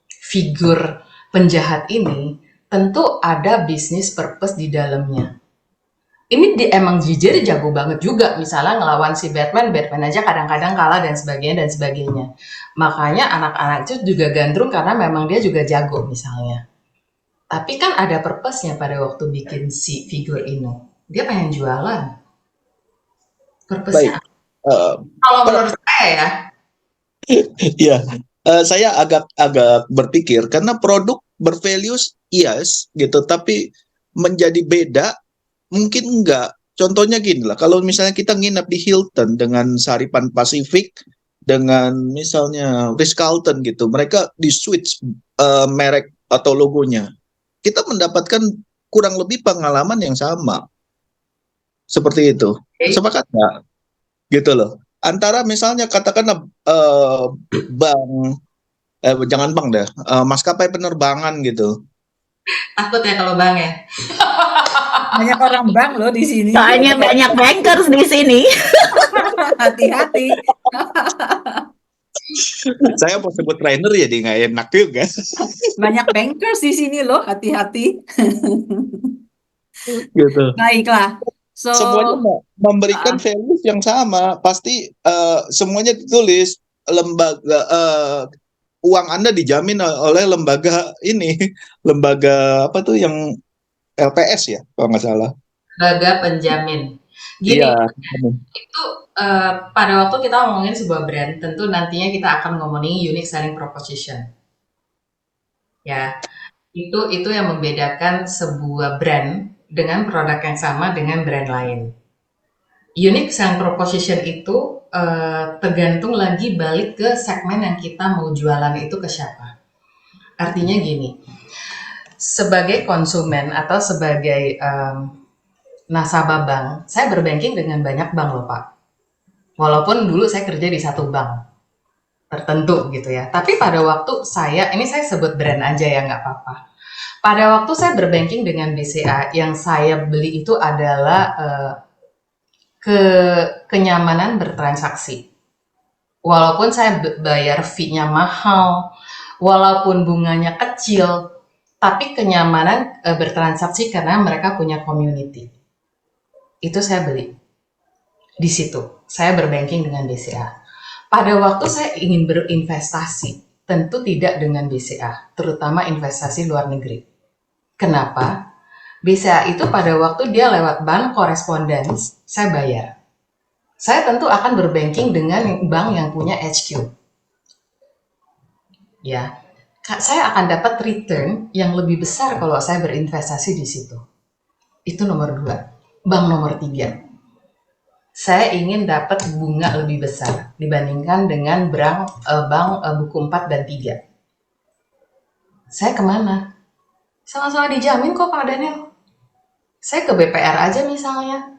figur penjahat ini, tentu ada business purpose di dalamnya. Ini emang jujur jago banget juga. Misalnya ngelawan si Batman aja kadang-kadang kalah dan sebagainya. Makanya anak-anak itu juga gandrung karena memang dia juga jago misalnya. Tapi kan ada purpose-nya pada waktu bikin si figur ini. Dia pengen jualan. Purpose-nya. Kalau menurut saya ya. Iya, saya agak berpikir karena produk bervalues yes gitu, tapi menjadi beda mungkin enggak. Contohnya gini lah, kalau misalnya kita nginep di Hilton dengan Saripan Pacific, dengan misalnya Ritz-Carlton gitu, mereka di switch merek atau logonya. Kita mendapatkan kurang lebih pengalaman yang sama. Seperti itu. Sepakat nggak? Gitu loh. Antara misalnya katakanlah bank, jangan bank deh, maskapai penerbangan gitu. Takut ya kalau bank ya. Banyak orang bank loh di sini. Soalnya banyak bankers di sini. Hati-hati. Saya mau sebut trainer ya, dia nggak enak juga. Banyak bankers di sini loh, hati-hati. Gitu. Baiklah. So, semuanya memberikan values yang sama, pasti semuanya ditulis lembaga uang Anda dijamin oleh lembaga ini, lembaga apa tuh yang LPS ya kalau nggak salah. Lembaga penjamin. Gini, Iya. itu pada waktu kita ngomongin sebuah brand, tentu nantinya kita akan ngomongin unique selling proposition. Ya, itu yang membedakan sebuah brand dengan produk yang sama dengan brand lain. Unique selling proposition itu tergantung lagi balik ke segmen yang kita mau jualan itu ke siapa. Artinya gini, sebagai konsumen atau sebagai nasabah bank, saya berbanking dengan banyak bank loh Pak. Walaupun dulu saya kerja di satu bank tertentu gitu ya. Tapi pada waktu ini saya sebut brand aja ya nggak apa-apa. Pada waktu saya berbanking dengan BCA, yang saya beli itu adalah kenyamanan bertransaksi. Walaupun saya bayar fee-nya mahal, walaupun bunganya kecil, tapi kenyamanan bertransaksi karena mereka punya community. Itu saya beli. Di situ, saya berbanking dengan BCA. Pada waktu saya ingin berinvestasi, tentu tidak dengan BCA, terutama investasi luar negeri. Kenapa? BCA itu pada waktu dia lewat bank korespondens, saya bayar. Saya tentu akan berbanking dengan bank yang punya HQ. Ya, saya akan dapat return yang lebih besar kalau saya berinvestasi di situ. Itu nomor 2. Bank nomor 3. Saya ingin dapat bunga lebih besar dibandingkan dengan bank buku 4 dan 3. Saya kemana? Sama-sama dijamin kok Pak Daniel. Saya ke BPR aja misalnya.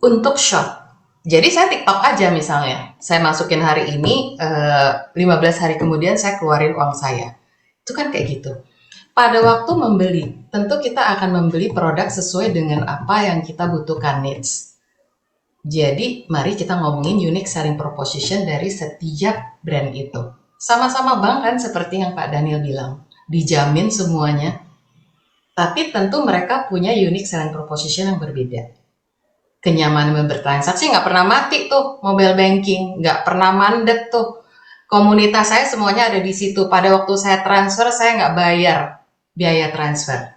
Untuk shop. Jadi saya TikTok aja misalnya. Saya masukin hari ini, 15 hari kemudian saya keluarin uang saya. Itu kan kayak gitu. Pada waktu membeli, tentu kita akan membeli produk sesuai dengan apa yang kita butuhkan needs. Jadi, mari kita ngomongin unique selling proposition dari setiap brand itu. Sama-sama bank kan seperti yang Pak Daniel bilang. Dijamin semuanya. Tapi tentu mereka punya unique selling proposition yang berbeda. Kenyamanan bertransaksi nggak pernah mati tuh, mobile banking. Nggak pernah mandek tuh. Komunitas saya semuanya ada di situ. Pada waktu saya transfer, saya nggak bayar biaya transfer.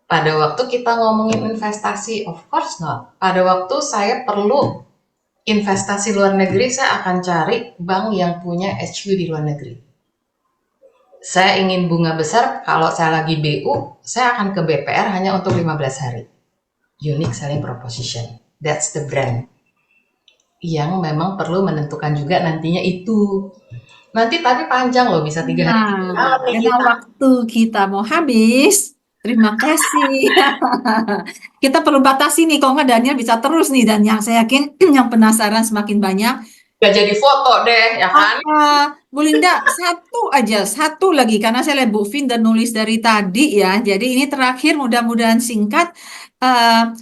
Pada waktu kita ngomongin investasi, of course not. Pada waktu saya perlu investasi luar negeri, saya akan cari bank yang punya HQ di luar negeri. Saya ingin bunga besar, kalau saya lagi BU, saya akan ke BPR hanya untuk 15 hari. Unique selling proposition. That's the brand. Yang memang perlu menentukan juga nantinya itu. Nanti tapi panjang loh, bisa 3 hari. Nah, karena waktu kita mau habis. Terima kasih. Kita perlu batasi nih, kalau nggak Daniel bisa terus nih. Dan yang saya yakin yang penasaran semakin banyak. Gak jadi foto deh, ya kan? Bu Linda, satu lagi. Karena saya lihat Bu Vin dan nulis dari tadi ya. Jadi ini terakhir, mudah-mudahan singkat.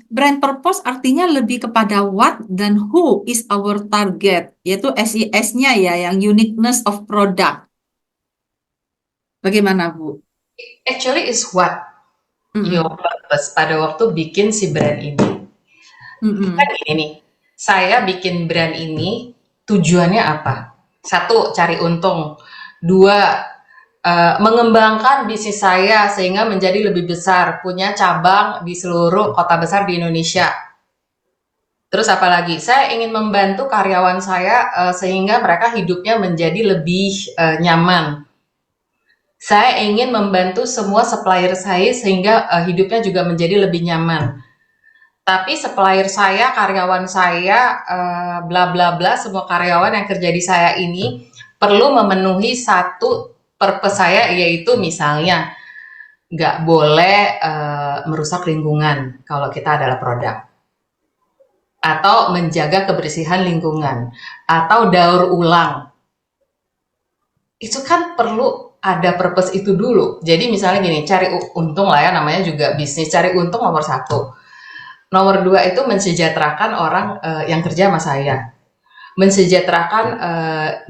Brand purpose artinya lebih kepada what dan who is our target. Yaitu SIS-nya ya, yang uniqueness of product. Bagaimana Bu? Actually is what your purpose pada waktu bikin si brand ini. Kan ini nih, saya bikin brand ini tujuannya apa? 1, cari untung. 2, mengembangkan bisnis saya sehingga menjadi lebih besar, punya cabang di seluruh kota besar di Indonesia. Terus apa lagi? Saya ingin membantu karyawan saya sehingga mereka hidupnya menjadi lebih nyaman. Saya ingin membantu semua supplier saya sehingga hidupnya juga menjadi lebih nyaman. Tapi supplier saya, karyawan saya, bla bla bla, semua karyawan yang kerja di saya ini perlu memenuhi satu purpose saya, yaitu misalnya nggak boleh merusak lingkungan kalau kita adalah produk. Atau menjaga kebersihan lingkungan. Atau daur ulang. Itu kan perlu ada purpose itu dulu. Jadi misalnya gini, cari untung lah ya, namanya juga bisnis. Cari untung nomor 1. Nomor 2 itu mensejahterakan orang yang kerja sama saya. Mensejahterakan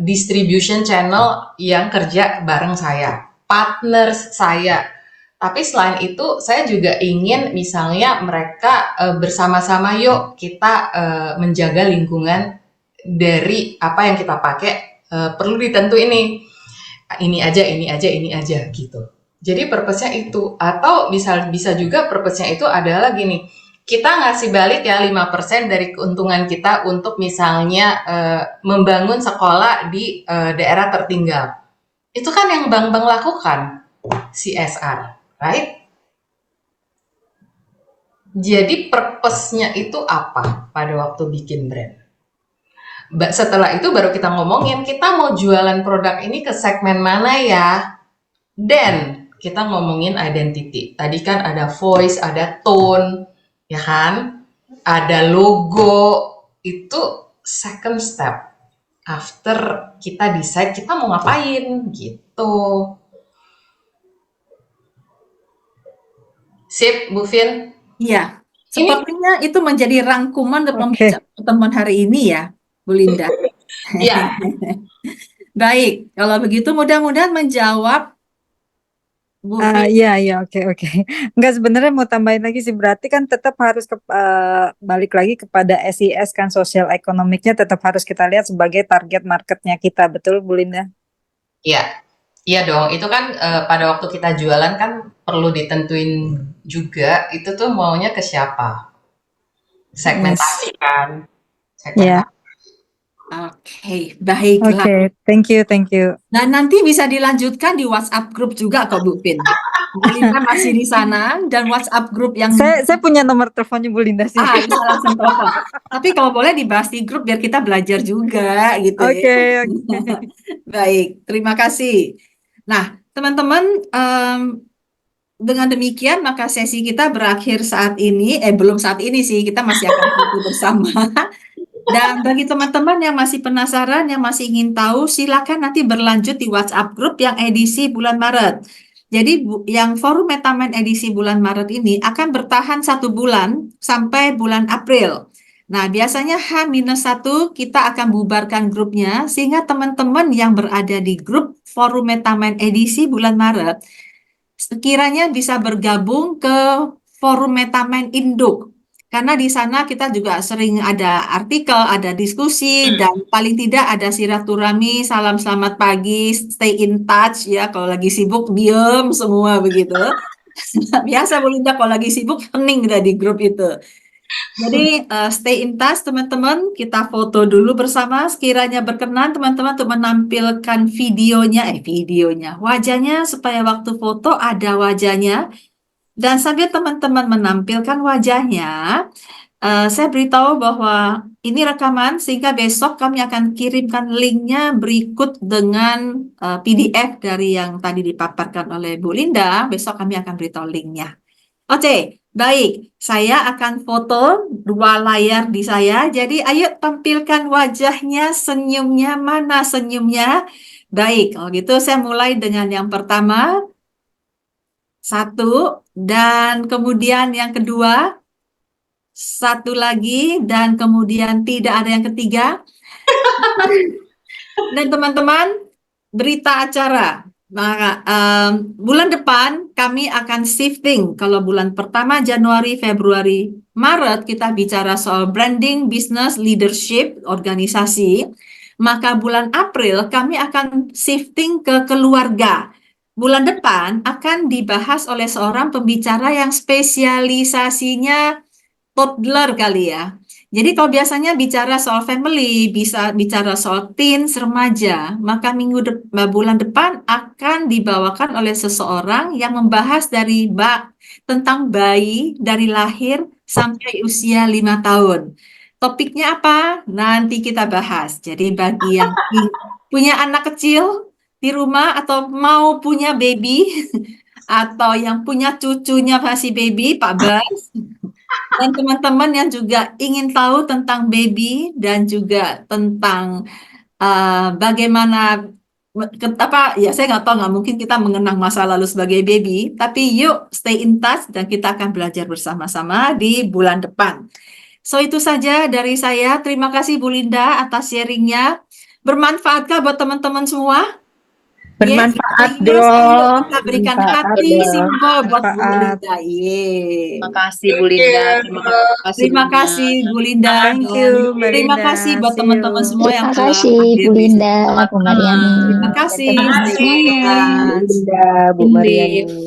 distribution channel yang kerja bareng saya. Partners saya. Tapi selain itu, saya juga ingin misalnya mereka bersama-sama yuk kita menjaga lingkungan dari apa yang kita pakai. Perlu ditentu ini aja gitu. Jadi purpose-nya itu. Atau bisa juga purpose-nya itu adalah gini, kita ngasih balik ya 5% dari keuntungan kita untuk misalnya membangun sekolah di daerah tertinggal. Itu kan yang bank-bank lakukan, CSR, right? Jadi purpose-nya itu apa pada waktu bikin brand? Setelah itu baru kita ngomongin, kita mau jualan produk ini ke segmen mana ya? Dan kita ngomongin identity. Tadi kan ada voice, ada tone, ya kan? Ada logo. Itu second step. After kita decide kita mau ngapain, gitu. Sip, Bu Fin? Iya, sepertinya itu menjadi rangkuman untuk Oke. pertemuan hari ini ya, Bu Linda. Iya. Baik, kalau begitu mudah-mudahan menjawab Bu Fin. Iya, oke. Enggak, sebenarnya mau tambahin lagi sih, berarti kan tetap harus balik lagi kepada SES kan, sosial ekonomiknya tetap harus kita lihat sebagai target marketnya kita, betul Bu Linda? Iya. Iya dong, itu kan pada waktu kita jualan kan perlu ditentuin juga itu tuh maunya ke siapa. Segmentasi kan. Iya. Oke, baiklah. Oke, thank you. Dan nanti bisa dilanjutkan di WhatsApp group juga kok Bu Fin. Bu Linda masih di sana dan WhatsApp group yang Saya punya nomor teleponnya Bu Linda sih. bisa langsung telepon. Tapi kalau boleh dibahas di grup biar kita belajar juga gitu ya. Oke. Baik, terima kasih. Nah, teman-teman, dengan demikian maka sesi kita berakhir saat ini. Belum saat ini sih, kita masih akan foto bersama. Dan bagi teman-teman yang masih penasaran, yang masih ingin tahu, silakan nanti berlanjut di WhatsApp group yang edisi bulan Maret. Jadi yang Forum Metamind edisi bulan Maret ini akan bertahan 1 bulan sampai bulan April. Nah, biasanya H-1 kita akan bubarkan grupnya sehingga teman-teman yang berada di grup Forum Metamind edisi bulan Maret sekiranya bisa bergabung ke Forum Metamind Induk. Karena di sana kita juga sering ada artikel, ada diskusi, dan paling tidak ada silaturahmi, salam selamat pagi, stay in touch ya. Kalau lagi sibuk diem semua begitu. Biasa Bu Linda kalau lagi sibuk hening kita di grup itu. Jadi stay in touch teman-teman, kita foto dulu bersama. Sekiranya berkenan teman-teman untuk menampilkan videonya, wajahnya supaya waktu foto ada wajahnya. Dan sambil teman-teman menampilkan wajahnya, saya beritahu bahwa ini rekaman sehingga besok kami akan kirimkan linknya berikut dengan PDF dari yang tadi dipaparkan oleh Bu Linda. Besok kami akan beritahu linknya. Oke, baik. Saya akan foto 2 layar di saya. Jadi ayo tampilkan wajahnya, senyumnya, mana senyumnya. Baik, kalau gitu saya mulai dengan yang pertama. 1, dan kemudian yang kedua. 1 lagi, dan kemudian tidak ada yang ketiga. Dan teman-teman, berita acara. Maka bulan depan kami akan shifting. Kalau bulan pertama Januari, Februari, Maret kita bicara soal branding, business, leadership, organisasi. Maka bulan April kami akan shifting ke keluarga. Bulan depan akan dibahas oleh seorang pembicara yang spesialisasinya toddler kali ya. Jadi kalau biasanya bicara soal family, bisa bicara soal teens, remaja, maka bulan depan akan dibawakan oleh seseorang yang membahas tentang bayi dari lahir sampai usia 5 tahun. Topiknya apa? Nanti kita bahas. Jadi bagi yang punya anak kecil di rumah atau mau punya baby atau yang punya cucunya masih baby, Pak Bas, dan teman-teman yang juga ingin tahu tentang baby dan juga tentang bagaimana ya saya nggak tahu, nggak mungkin kita mengenang masa lalu sebagai baby, tapi yuk stay in touch dan kita akan belajar bersama-sama di bulan depan. So itu saja dari saya. Terima kasih Bu Linda atas sharingnya. Bermanfaatkah buat teman-teman semua? Bermanfaat Yes, dong. kita berikan Bermanfaat hati dong. simbol buat Bu Bermanfaat. Linda. Yeay. Terima kasih Bu Linda. Terima kasih Bu Linda. Thank you, Mbak Terima Linda. kasih buat See teman-teman you. semua yang Terima telah kasih hadir Bu di sini. Linda, Bu Mariani. Terima kasih. Terima Stay in kasih. touch. Bu Linda, Bu Indif. Mariani.